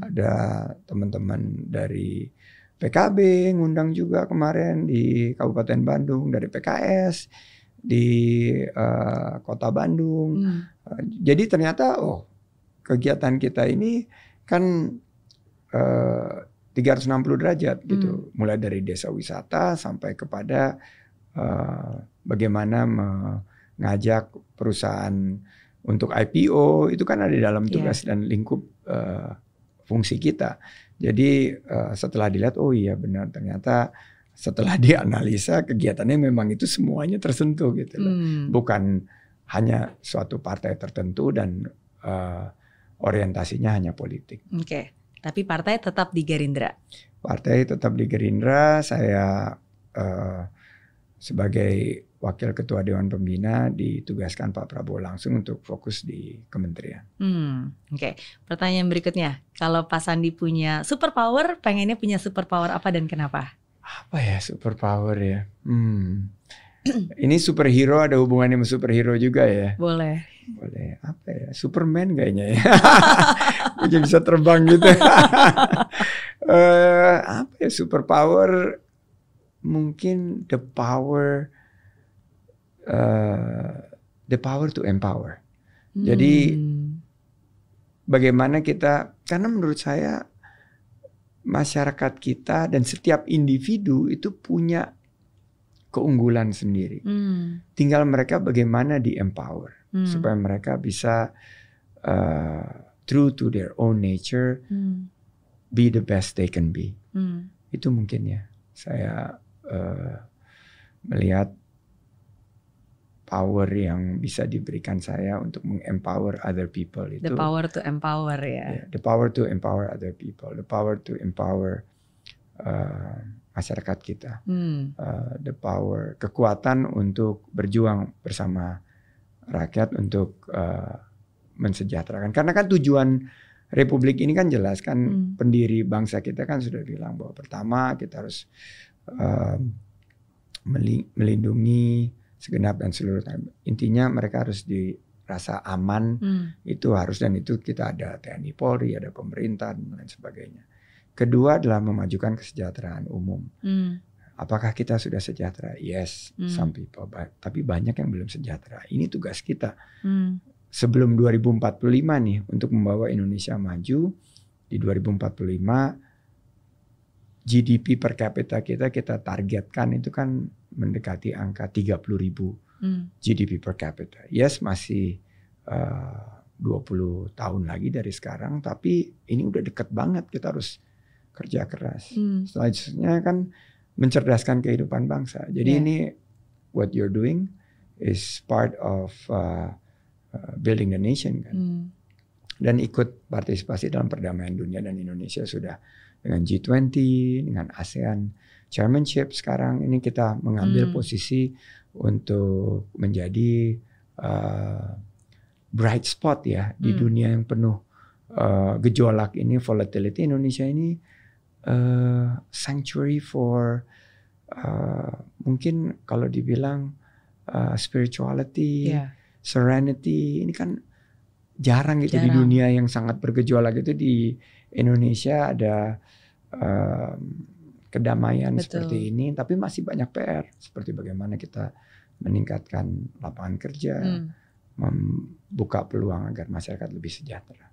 ada teman-teman dari PKB ngundang juga kemarin di Kabupaten Bandung, dari PKS di Kota Bandung. Jadi ternyata kegiatan kita ini kan 360 derajat gitu, mulai dari desa wisata sampai kepada bagaimana mengajak perusahaan untuk IPO, itu kan ada di dalam tugas dan lingkup fungsi kita. Jadi setelah dilihat, iya benar, ternyata setelah dianalisa kegiatannya memang itu semuanya tersentuh gitu loh. Bukan hanya suatu partai tertentu dan orientasinya hanya politik. Oke, tapi partai tetap di Gerindra. Partai tetap di Gerindra. Saya sebagai wakil ketua Dewan Pembina ditugaskan Pak Prabowo langsung untuk fokus di kementerian. Oke. Pertanyaan berikutnya, kalau Pak Sandi punya superpower, pengennya punya superpower apa dan kenapa? Apa ya superpower ya? Ini superhero, ada hubungannya sama superhero juga ya? Boleh. Apa ya? Superman kayaknya ya. Dia bisa terbang gitu. Apa ya superpower? Mungkin the power to empower. Jadi bagaimana kita, karena menurut saya masyarakat kita dan setiap individu itu punya keunggulan sendiri. Tinggal mereka bagaimana di-empower supaya mereka bisa true to their own nature, be the best they can be. Itu mungkin ya saya melihat power yang bisa diberikan saya untuk empower other people itu. The power to empower ya. Yeah, the power to empower other people, the power to empower masyarakat kita, the power, kekuatan untuk berjuang bersama rakyat untuk mensejahterakan. Karena kan tujuan Republik ini kan jelas kan, pendiri bangsa kita kan sudah bilang bahwa pertama kita harus melindungi segenap dan seluruh. Intinya mereka harus dirasa aman, itu harus, dan itu kita ada TNI Polri, ada pemerintah dan lain sebagainya. Kedua adalah memajukan kesejahteraan umum. Apakah kita sudah sejahtera? Yes, some people, tapi banyak yang belum sejahtera. Ini tugas kita. Sebelum 2045 nih untuk membawa Indonesia maju, di 2045 GDP per kapita kita targetkan itu kan mendekati angka 30.000 GDP per kapita. Yes, masih 20 tahun lagi dari sekarang, tapi ini udah deket banget, kita harus kerja keras. Selanjutnya kan mencerdaskan kehidupan bangsa. Jadi ini what you're doing is part of building the nation kan. Dan ikut partisipasi dalam perdamaian dunia, dan Indonesia sudah dengan G20, dengan ASEAN chairmanship sekarang ini kita mengambil posisi untuk menjadi bright spot ya di dunia yang penuh gejolak ini, volatility. Indonesia ini sanctuary for mungkin kalau dibilang spirituality, serenity, ini kan jarang gitu di dunia yang sangat bergejolak itu. Di Indonesia ada kedamaian seperti ini, tapi masih banyak PR seperti bagaimana kita meningkatkan lapangan kerja, membuka peluang agar masyarakat lebih sejahtera.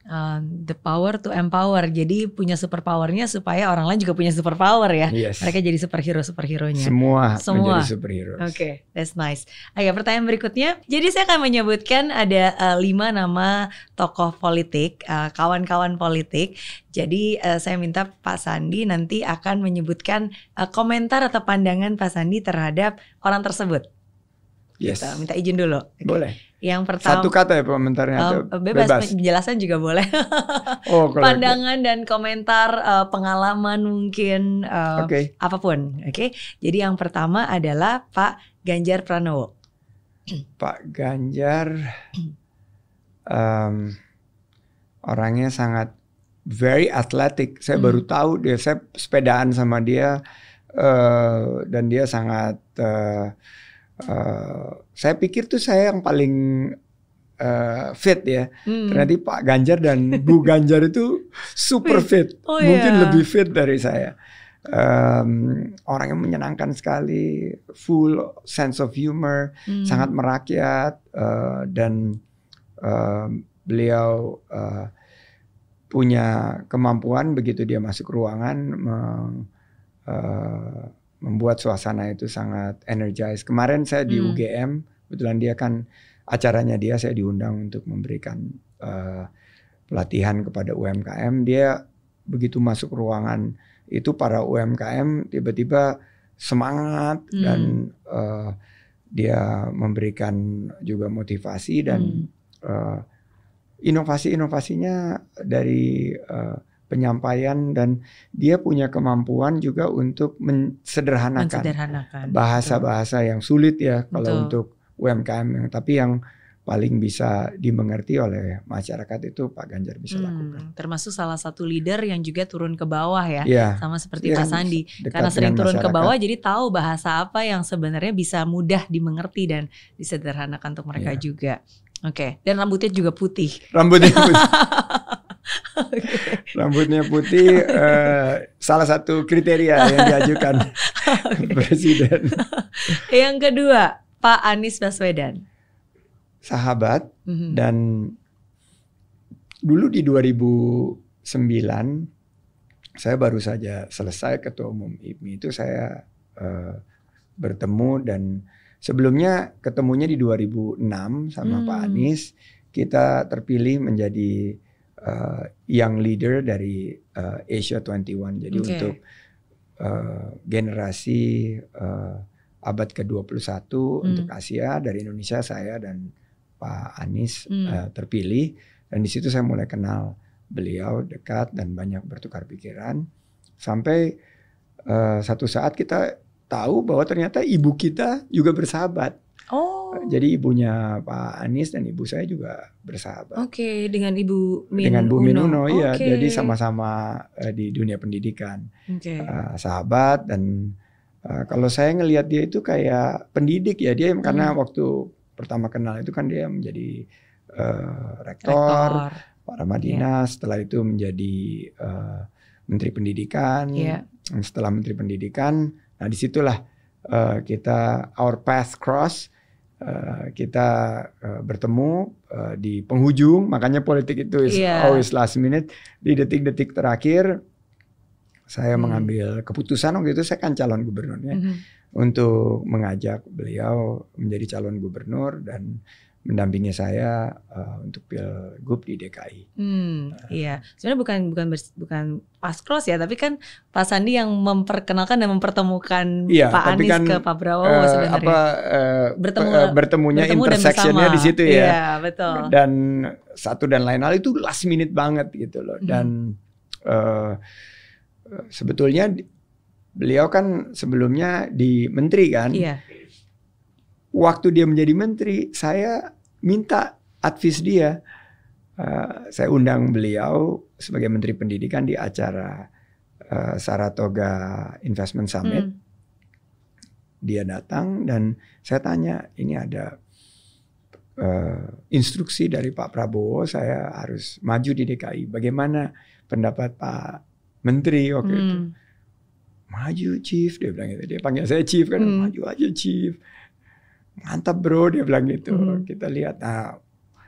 The power to empower. Jadi punya super powernya supaya orang lain juga punya super power ya. Mereka jadi superhero-superheronya. Semua menjadi superhero. Oke, that's nice. Oke, pertanyaan berikutnya. Jadi saya akan menyebutkan ada 5 nama tokoh politik, kawan-kawan politik. Jadi saya minta Pak Sandi nanti akan menyebutkan komentar atau pandangan Pak Sandi terhadap orang tersebut. Kita minta izin dulu. Boleh. Yang pertama, satu kata ya komentarnya atau bebas? Penjelasan juga boleh. Pandangan dan komentar, pengalaman mungkin, apapun. Jadi yang pertama adalah Pak Ganjar Pranowo. Pak Ganjar orangnya sangat very athletic. Saya baru tahu dia, saya sepedaan sama dia dan dia sangat saya pikir tuh saya yang paling fit ya. Ternyata Pak Ganjar dan Bu Ganjar itu super fit. Mungkin lebih fit dari saya. Orang yang menyenangkan sekali, full sense of humor, sangat merakyat, dan beliau punya kemampuan begitu dia masuk ruangan membuat suasana itu sangat energized. Kemarin saya di UGM, kebetulan dia kan acaranya dia, saya diundang untuk memberikan pelatihan kepada UMKM. Dia begitu masuk ruangan itu para UMKM tiba-tiba semangat dan dia memberikan juga motivasi dan inovasi-inovasinya dari penyampaian, dan dia punya kemampuan juga untuk mensederhanakan bahasa-bahasa yang sulit ya kalau untuk UMKM, tapi yang paling bisa dimengerti oleh masyarakat itu Pak Ganjar bisa lakukan. Termasuk salah satu leader yang juga turun ke bawah ya, sama seperti Pak Sandi. Karena sering turun ke bawah jadi tahu bahasa apa yang sebenarnya bisa mudah dimengerti dan disederhanakan untuk mereka juga. Dan rambutnya juga putih. Rambutnya putih, salah satu kriteria yang diajukan Presiden. Yang kedua, Pak Anies Baswedan. Sahabat, dan dulu di 2009 saya baru saja selesai ketua umum IPMI itu saya bertemu, dan sebelumnya ketemunya di 2006 sama Pak Anies. Kita terpilih menjadi young leader dari Asia 21. Jadi untuk generasi abad ke-21 untuk Asia, dari Indonesia saya dan Pak Anies terpilih, dan di situ saya mulai kenal beliau dekat dan banyak bertukar pikiran, sampai satu saat kita tahu bahwa ternyata ibu kita juga bersahabat. Jadi ibunya Pak Anies dan ibu saya juga bersahabat. Dengan Ibu Min dengan Bu Min Uno, ya. Okay. Jadi sama-sama di dunia pendidikan, sahabat. Dan kalau saya ngelihat dia itu kayak pendidik ya, dia karena waktu pertama kenal itu kan dia menjadi rektor Pak Ramadina, setelah itu menjadi Menteri Pendidikan. Setelah Menteri Pendidikan, nah disitulah kita our path cross. Kita bertemu di penghujung, makanya politik itu is always last minute. Di detik-detik terakhir saya mengambil keputusan, waktu itu saya kan calon gubernurnya, untuk mengajak beliau menjadi calon gubernur dan mendampingi saya untuk Pilgub di DKI. Iya, sebenarnya bukan pas cross ya, tapi kan Pak Sandi yang memperkenalkan dan mempertemukan Pak Anies ke Pak Prabowo sebenarnya. Bertemunya intersectionnya di situ ya. Iya, betul. Dan satu dan lain hal itu last minute banget gitu loh. Dan sebetulnya beliau kan sebelumnya di menteri kan. Iya. Waktu dia menjadi menteri, saya minta advice dia. Saya undang beliau sebagai Menteri Pendidikan di acara Saratoga Investment Summit. Dia datang dan saya tanya, ini ada instruksi dari Pak Prabowo, saya harus maju di DKI. Bagaimana pendapat Pak Menteri waktu itu? Maju Chief, dia bilang gitu. Dia panggil saya Chief kan, maju aja Chief. Mantap bro, dia bilang gitu. Kita lihat. Nah,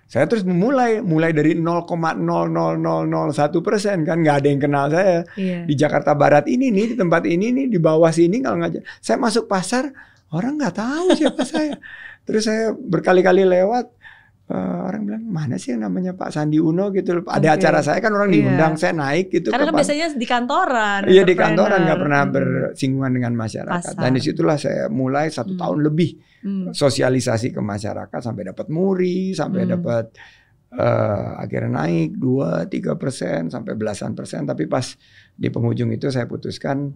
saya terus mulai dari 0,00001% kan, nggak ada yang kenal saya. Di Jakarta Barat ini nih, di tempat ini nih, di bawah sini kalau nggak, saya masuk pasar orang nggak tahu siapa saya. Terus saya berkali-kali lewat, orang bilang mana sih yang namanya Pak Sandi Uno gitu. Ada acara saya kan orang diundang, saya naik gitu. Karena kan biasanya di kantoran. Iya di kantoran, nggak pernah bersinggungan dengan masyarakat. Dan disitulah saya mulai 1 tahun lebih sosialisasi ke masyarakat, sampai dapat muri, sampai dapat akhirnya naik 2-3% sampai belasan persen. Tapi pas di penghujung itu saya putuskan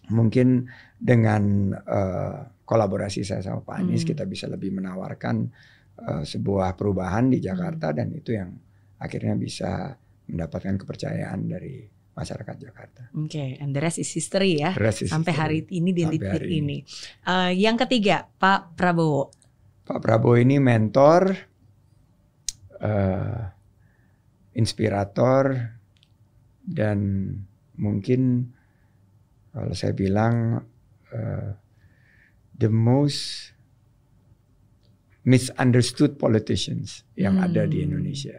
mungkin dengan kolaborasi saya sama Pak Anies kita bisa lebih menawarkan sebuah perubahan di Jakarta, dan itu yang akhirnya bisa mendapatkan kepercayaan dari masyarakat Jakarta. And the rest is history ya. Sampai hari ini, di titik ini. Yang ketiga, Pak Prabowo. Pak Prabowo ini mentor, inspirator, dan mungkin kalau saya bilang the most misunderstood politicians yang ada di Indonesia.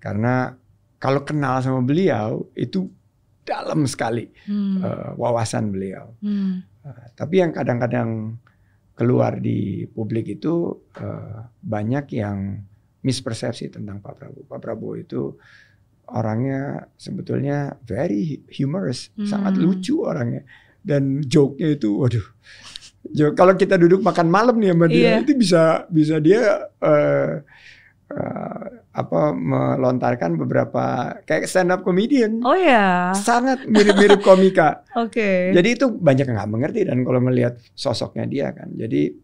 Karena kalau kenal sama beliau itu dalam sekali wawasan beliau. Tapi yang kadang-kadang keluar di publik itu banyak yang mispersepsi tentang Pak Prabowo. Pak Prabowo itu orangnya sebetulnya very humorous, sangat lucu orangnya, dan joke-nya itu, waduh. Kalau kita duduk makan malam nih sama dia, itu bisa dia melontarkan beberapa kayak stand up comedian. Sangat mirip-mirip komika. Jadi itu banyak yang nggak mengerti, dan kalau melihat sosoknya dia kan. Jadi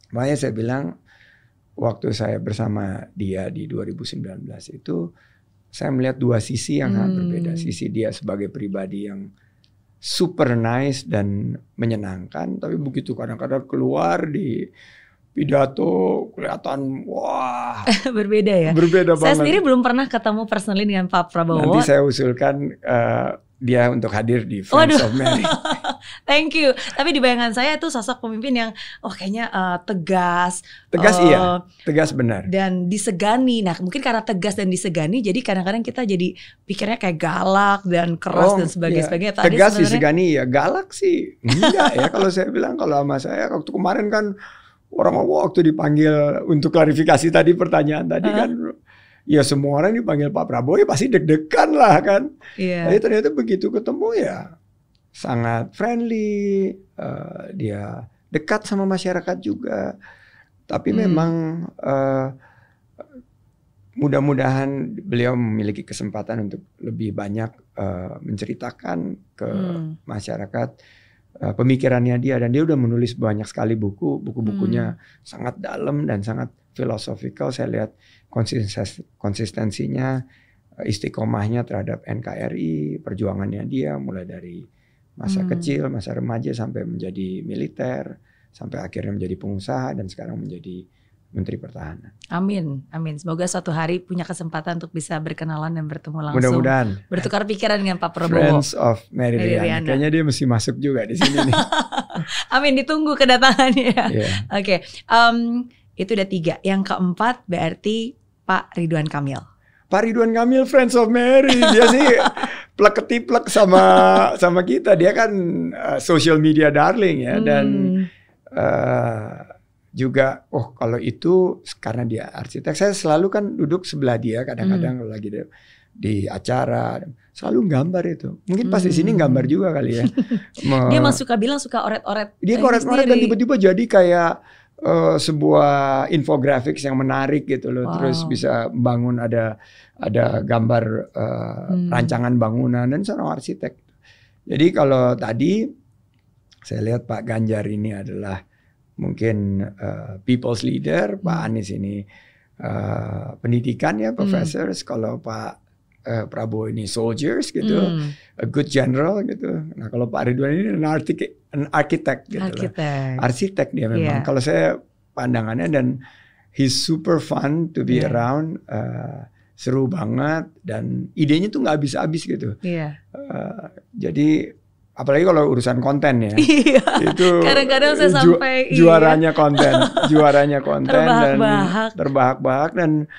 makanya saya bilang waktu saya bersama dia di 2019 itu saya melihat dua sisi yang sangat berbeda. Sisi dia sebagai pribadi yang super nice dan menyenangkan, tapi begitu kadang-kadang keluar di pidato kelihatan wah berbeda ya. Berbeda banget. Saya sendiri belum pernah ketemu personally dengan Pak Prabowo. Nanti saya usulkan dia untuk hadir di Friends of Mary. Thank you. Tapi di bayangan saya itu sosok pemimpin yang kayaknya tegas. Iya, tegas benar. Dan disegani. Nah mungkin karena tegas dan disegani, jadi kadang-kadang kita jadi pikirnya kayak galak dan keras dan sebagainya. Ya. Tegas disegani ya, galak sih enggak ya. Kalau saya bilang, kalau sama saya waktu kemarin kan orang waktu dipanggil untuk klarifikasi tadi pertanyaan tadi kan. Ya semua orang dipanggil Pak Prabowo ya pasti deg-degan lah kan. Tapi ternyata begitu ketemu ya sangat friendly, dia dekat sama masyarakat juga. Tapi memang mudah-mudahan beliau memiliki kesempatan untuk lebih banyak menceritakan ke masyarakat pemikirannya dia. Dan dia udah menulis banyak sekali buku-bukunya sangat dalam dan sangat philosophical. Saya lihat konsistensinya, istiqomahnya terhadap NKRI, perjuangannya dia mulai dari masa kecil, masa remaja sampai menjadi militer, sampai akhirnya menjadi pengusaha dan sekarang menjadi Menteri Pertahanan. Amin, amin. Semoga suatu hari punya kesempatan untuk bisa berkenalan dan bertemu langsung. Mudah-mudahan. Bertukar pikiran dengan Pak Prabowo. Friends of Mary Riana. Kayaknya dia mesti masuk juga di sini nih. Amin, ditunggu kedatangannya. Yeah. Oke. Itu udah 3. Yang keempat berarti Pak Ridwan Kamil. Pak Ridwan Kamil, Friends of Mary. Dia sih plek-ketiplek sama kita. Dia kan social media darling ya. Dan juga, kalau itu karena dia arsitek. Saya selalu kan duduk sebelah dia kadang-kadang kalau lagi di acara. Selalu gambar itu. Mungkin pas di sini gambar juga kali ya. Dia suka bilang suka oret-oret. Dia oret-oret dan tiba-tiba jadi kayak sebuah infografis yang menarik gitu loh. Terus bisa bangun ada gambar rancangan bangunan dan seorang arsitek. Jadi kalau tadi saya lihat Pak Ganjar ini adalah mungkin people's leader, Pak Anies ini pendidikan ya, professors. Kalau Pak Prabowo ini soldiers gitu, a good general gitu. Nah kalau Pak Ridwan ini an architect gitu loh. Arsitek dia memang. Kalau saya pandangannya, dan he's super fun to be around, seru banget dan idenya tuh nggak habis-habis gitu. Jadi apalagi kalau urusan konten ya, itu kadang-kadang saya sampai juaranya konten dan terbahak-bahak dan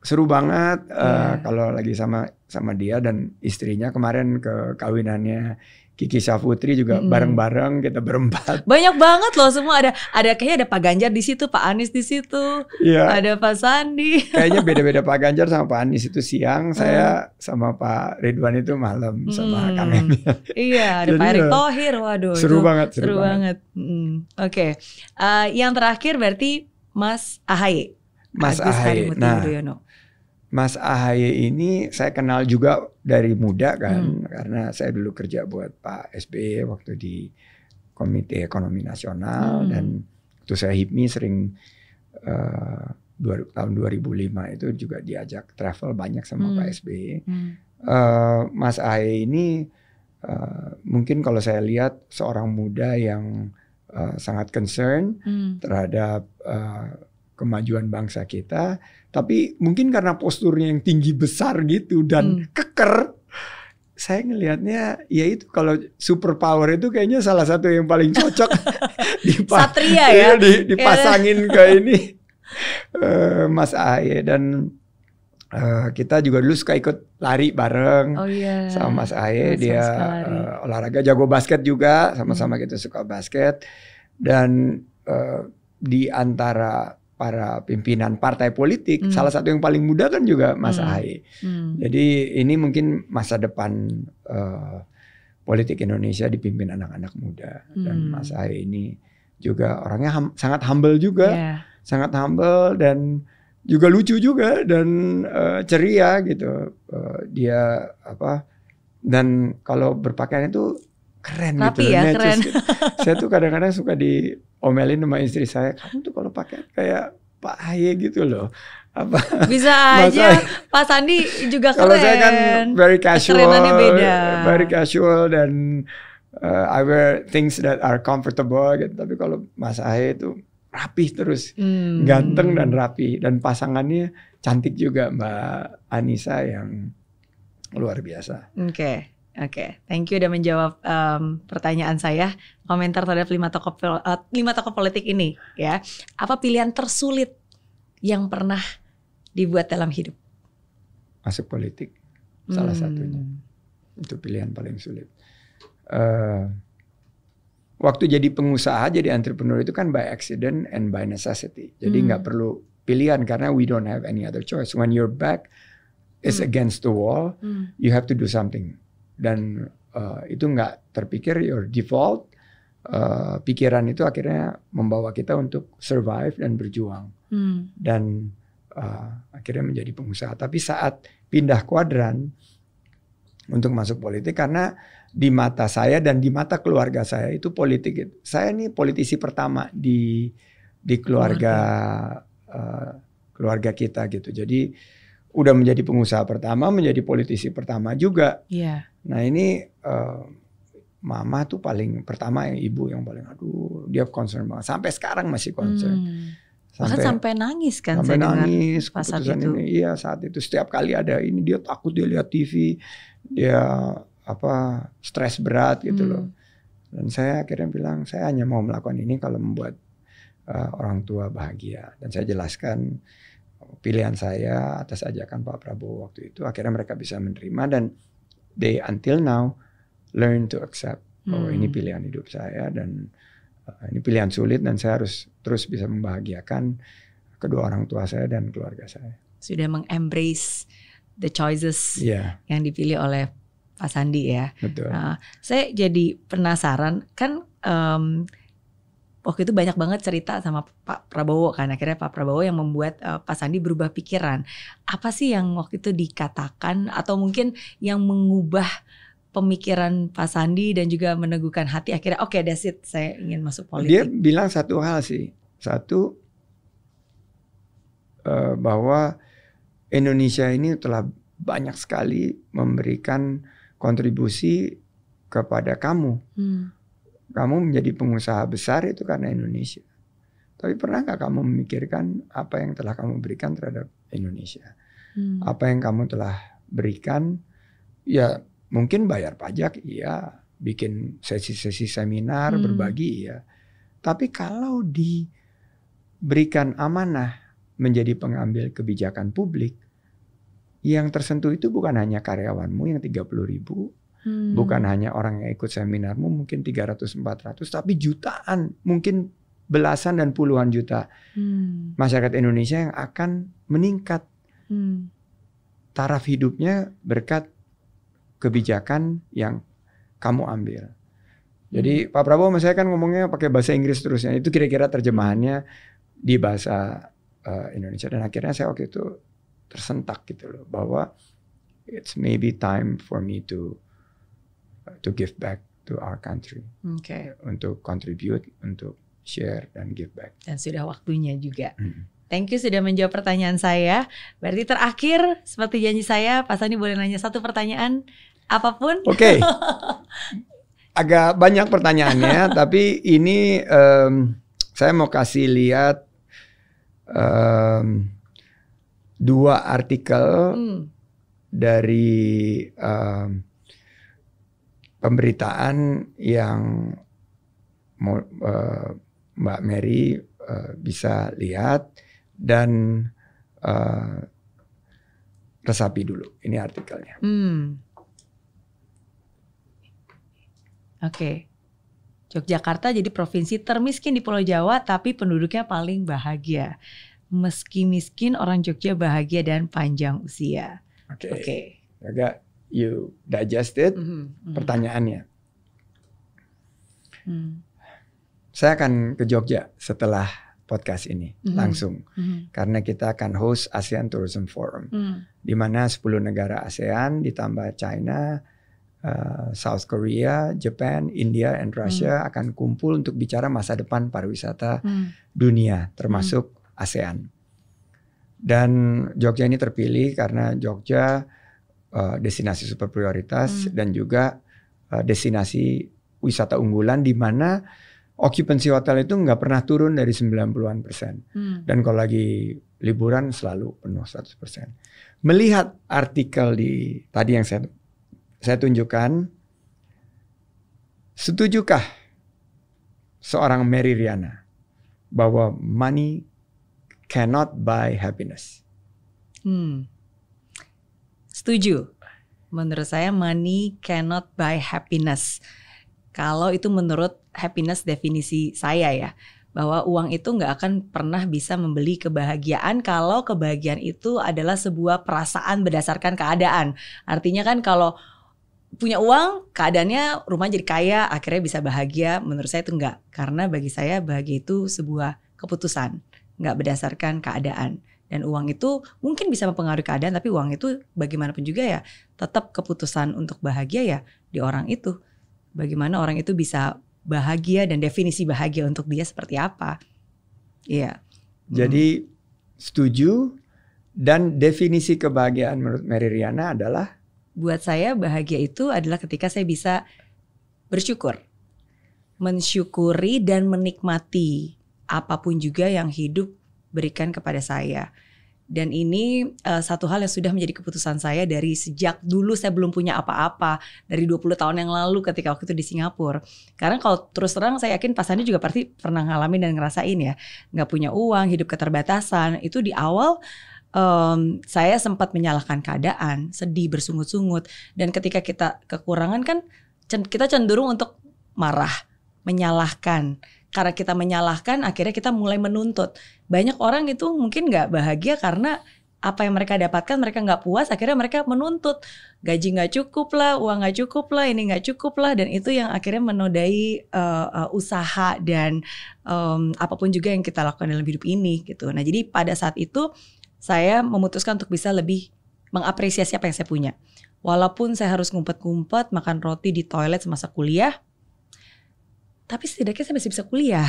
seru banget kalau lagi sama dia dan istrinya. Kemarin ke kawinannya Kiki Syafutri juga bareng-bareng kita berempat. Banyak banget loh semua, ada kayaknya ada Pak Ganjar di situ, Pak Anies di situ, ada Pak Sandi. Kayaknya beda-beda, Pak Ganjar sama Pak Anies itu siang, saya sama Pak Ridwan itu malam sama Kang Emil. Iya, ada Pak Erick Thohir, waduh. Seru banget. Oke. Yang terakhir berarti Mas AHY. Mas AHY. Nah, Mas AHY ini saya kenal juga dari muda kan, karena saya dulu kerja buat Pak SBY waktu di Komite Ekonomi Nasional, dan waktu saya HIPMI sering tahun 2005 itu juga diajak travel banyak sama Pak SBY. Mas AHY ini mungkin kalau saya lihat seorang muda yang sangat concern terhadap kemajuan bangsa kita, tapi mungkin karena posturnya yang tinggi besar gitu dan keker, saya ngelihatnya ya itu kalau super power itu kayaknya salah satu yang paling cocok Satria ya, dipasangin ke ini Mas AHY. Dan kita juga dulu suka ikut lari bareng sama Mas AHY. Dia olahraga, jago basket juga, sama-sama kita suka basket. Dan di antara para pimpinan partai politik, salah satu yang paling muda kan juga Mas AHY. Jadi ini mungkin masa depan politik Indonesia dipimpin anak-anak muda. Dan Mas AHY ini juga orangnya sangat humble juga, sangat humble dan juga lucu juga dan ceria gitu. Dia dan kalau berpakaian itu keren. Rapi gitu, keren. Saya tuh kadang-kadang suka diomelin sama istri saya, kamu tuh kalau pakai kayak Pak AHY gitu loh. Bisa aja Pak Sandi juga keren. Kalau saya kan very casual, beda. Very casual dan I wear things that are comfortable gitu. Tapi kalau Mas AHY itu rapih terus, ganteng dan rapi, dan pasangannya cantik juga, Mbak Anissa yang luar biasa. Oke. Thank you udah menjawab pertanyaan saya. Komentar terhadap 5 tokoh politik ini ya. Apa pilihan tersulit yang pernah dibuat dalam hidup? Masuk politik, salah satunya. Itu pilihan paling sulit. Waktu jadi pengusaha, jadi entrepreneur itu kan by accident and by necessity. Jadi nggak perlu pilihan karena we don't have any other choice. When your back is against the wall, you have to do something. Dan itu nggak terpikir, your default pikiran itu akhirnya membawa kita untuk survive dan berjuang. Dan akhirnya menjadi pengusaha. Tapi saat pindah kuadran untuk masuk politik, karena di mata saya dan di mata keluarga saya itu politik. Saya ini politisi pertama di keluarga kita gitu. Jadi udah menjadi pengusaha pertama, menjadi politisi pertama juga. Yeah. Nah ini mama tuh paling pertama, ibu yang paling dia concern banget. Sampai sekarang masih concern. Sampai nangis kan? Sampai nangis keputusan ini. Iya, saat itu setiap kali ada ini dia takut, dia lihat TV, dia stres berat gitu loh. Dan saya akhirnya bilang saya hanya mau melakukan ini kalau membuat orang tua bahagia. Dan saya jelaskan pilihan saya atas ajakan Pak Prabowo waktu itu. Akhirnya mereka bisa menerima dan they until now learn to accept bahwa ini pilihan hidup saya dan ini pilihan sulit dan saya harus terus bisa membahagiakan kedua orang tua saya dan keluarga saya. Sudah mengembrace the choices yang dipilih oleh Pak Sandi ya. Betul. Saya jadi penasaran kan waktu itu banyak banget cerita sama Pak Prabowo kan. Akhirnya Pak Prabowo yang membuat Pak Sandi berubah pikiran. Apa sih yang waktu itu dikatakan atau mungkin yang mengubah pemikiran Pak Sandi dan juga meneguhkan hati akhirnya oke, that's it, saya ingin masuk politik? Dia bilang satu hal sih. Satu, bahwa Indonesia ini telah banyak sekali memberikan kontribusi kepada kamu. Kamu menjadi pengusaha besar itu karena Indonesia. Tapi pernah gak kamu memikirkan apa yang telah kamu berikan terhadap Indonesia? Apa yang kamu telah berikan, ya mungkin bayar pajak, iya. Bikin sesi-sesi seminar, berbagi, iya. Tapi kalau diberikan amanah menjadi pengambil kebijakan publik, yang tersentuh itu bukan hanya karyawanmu yang 30.000, bukan hanya orang yang ikut seminarmu mungkin 300-400, tapi jutaan, mungkin belasan dan puluhan juta masyarakat Indonesia yang akan meningkat taraf hidupnya berkat kebijakan yang kamu ambil. Jadi Pak Prabowo sama saya kan ngomongnya pakai bahasa Inggris terusnya. Itu kira-kira terjemahannya di bahasa Indonesia. Dan akhirnya saya waktu itu tersentak gitu loh. Bahwa it's maybe time for me to give back to our country. Untuk contribute, untuk share dan give back. Dan sudah waktunya juga. Thank you sudah menjawab pertanyaan saya. Berarti terakhir seperti janji saya, Pak Sandi boleh nanya satu pertanyaan apapun. Oke. Agak banyak pertanyaannya, tapi ini saya mau kasih lihat 2 artikel dari pemberitaan yang Mbak Mary bisa lihat dan resapi dulu. Ini artikelnya. Oke. Yogyakarta jadi provinsi termiskin di Pulau Jawa tapi penduduknya paling bahagia. Meski miskin orang Jogja bahagia dan panjang usia. Oke. Agak you digested pertanyaannya. Saya akan ke Jogja setelah podcast ini langsung. Karena kita akan host ASEAN Tourism Forum. Di mana 10 negara ASEAN ditambah China, South Korea, Japan, India, and Russia akan kumpul untuk bicara masa depan pariwisata dunia, termasuk ASEAN. Dan Jogja ini terpilih karena Jogja destinasi super prioritas dan juga destinasi wisata unggulan di mana occupancy hotel itu nggak pernah turun dari 90-an%. Dan kalau lagi liburan selalu penuh 100%. Melihat artikel tadi yang saya tunjukkan, setujukah seorang Mary Riana bahwa money cannot buy happiness? Setuju. Menurut saya money cannot buy happiness. Kalau itu menurut happiness definisi saya ya, bahwa uang itu nggak akan pernah bisa membeli kebahagiaan kalau kebahagiaan itu adalah sebuah perasaan berdasarkan keadaan. Artinya kan kalau punya uang, keadaannya rumah jadi kaya, akhirnya bisa bahagia. Menurut saya itu enggak, karena bagi saya bahagia itu sebuah keputusan, nggak berdasarkan keadaan. Dan uang itu mungkin bisa mempengaruhi keadaan, tapi uang itu bagaimanapun juga ya tetap keputusan untuk bahagia ya di orang itu. Bagaimana orang itu bisa bahagia dan definisi bahagia untuk dia seperti apa. Iya. Jadi setuju, dan definisi kebahagiaan menurut Mary Riana adalah? Buat saya bahagia itu adalah ketika saya bisa bersyukur. Mensyukuri dan menikmati apapun juga yang hidup berikan kepada saya. Dan ini satu hal yang sudah menjadi keputusan saya dari sejak dulu saya belum punya apa-apa. Dari 20 tahun yang lalu ketika waktu itu di Singapura. Karena kalau terus terang saya yakin Pak Sandi juga pasti pernah ngalamin dan ngerasain ya. Gak punya uang, hidup keterbatasan. Itu di awal saya sempat menyalahkan keadaan, sedih, bersungut-sungut. Dan ketika kita kekurangan kan kita cenderung untuk marah, menyalahkan. Karena kita menyalahkan, akhirnya kita mulai menuntut. Banyak orang itu mungkin gak bahagia karena apa yang mereka dapatkan mereka gak puas. Akhirnya mereka menuntut. Gaji gak cukup lah, uang gak cukup lah, ini gak cukup lah. Dan itu yang akhirnya menodai usaha dan apapun juga yang kita lakukan dalam hidup ini gitu. Nah jadi pada saat itu saya memutuskan untuk bisa lebih mengapresiasi apa yang saya punya. Walaupun saya harus ngumpet-ngumpet makan roti di toilet semasa kuliah, tapi setidaknya saya masih bisa kuliah.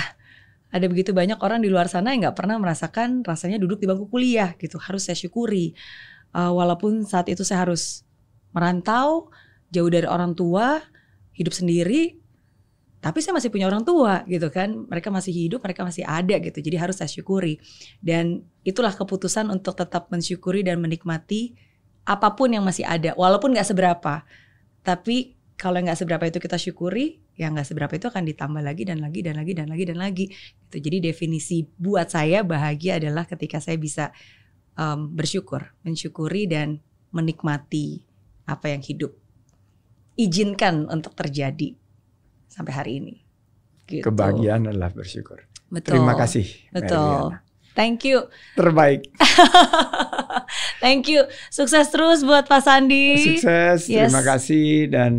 Ada begitu banyak orang di luar sana yang gak pernah merasakan rasanya duduk di bangku kuliah gitu. Harus saya syukuri. Walaupun saat itu saya harus merantau, jauh dari orang tua, hidup sendiri, tapi saya masih punya orang tua gitu kan. Mereka masih hidup, mereka masih ada gitu. Jadi harus saya syukuri. Dan itulah keputusan untuk tetap mensyukuri dan menikmati apapun yang masih ada. Walaupun gak seberapa. Tapi kalau yang gak seberapa itu kita syukuri, yang gak seberapa itu akan ditambah lagi dan lagi dan lagi dan lagi dan lagi. Gitu. Jadi definisi buat saya bahagia adalah ketika saya bisa bersyukur, mensyukuri dan menikmati apa yang hidup izinkan untuk terjadi sampai hari ini. Gitu. Kebahagiaan adalah bersyukur. Betul. Terima kasih. Betul. Thank you. Terbaik. Thank you. Sukses terus buat Pak Sandi. Sukses. Yes. Terima kasih, dan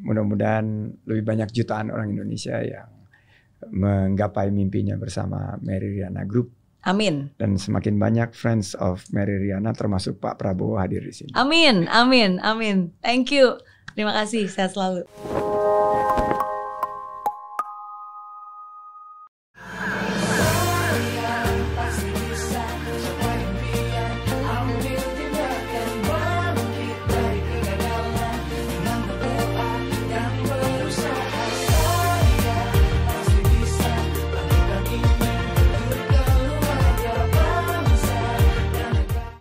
mudah-mudahan lebih banyak jutaan orang Indonesia yang menggapai mimpinya bersama Mary Riana Group. Amin. Dan semakin banyak friends of Mary Riana termasuk Pak Prabowo hadir di sini. Amin, amin, amin. Thank you. Terima kasih. Sehat selalu.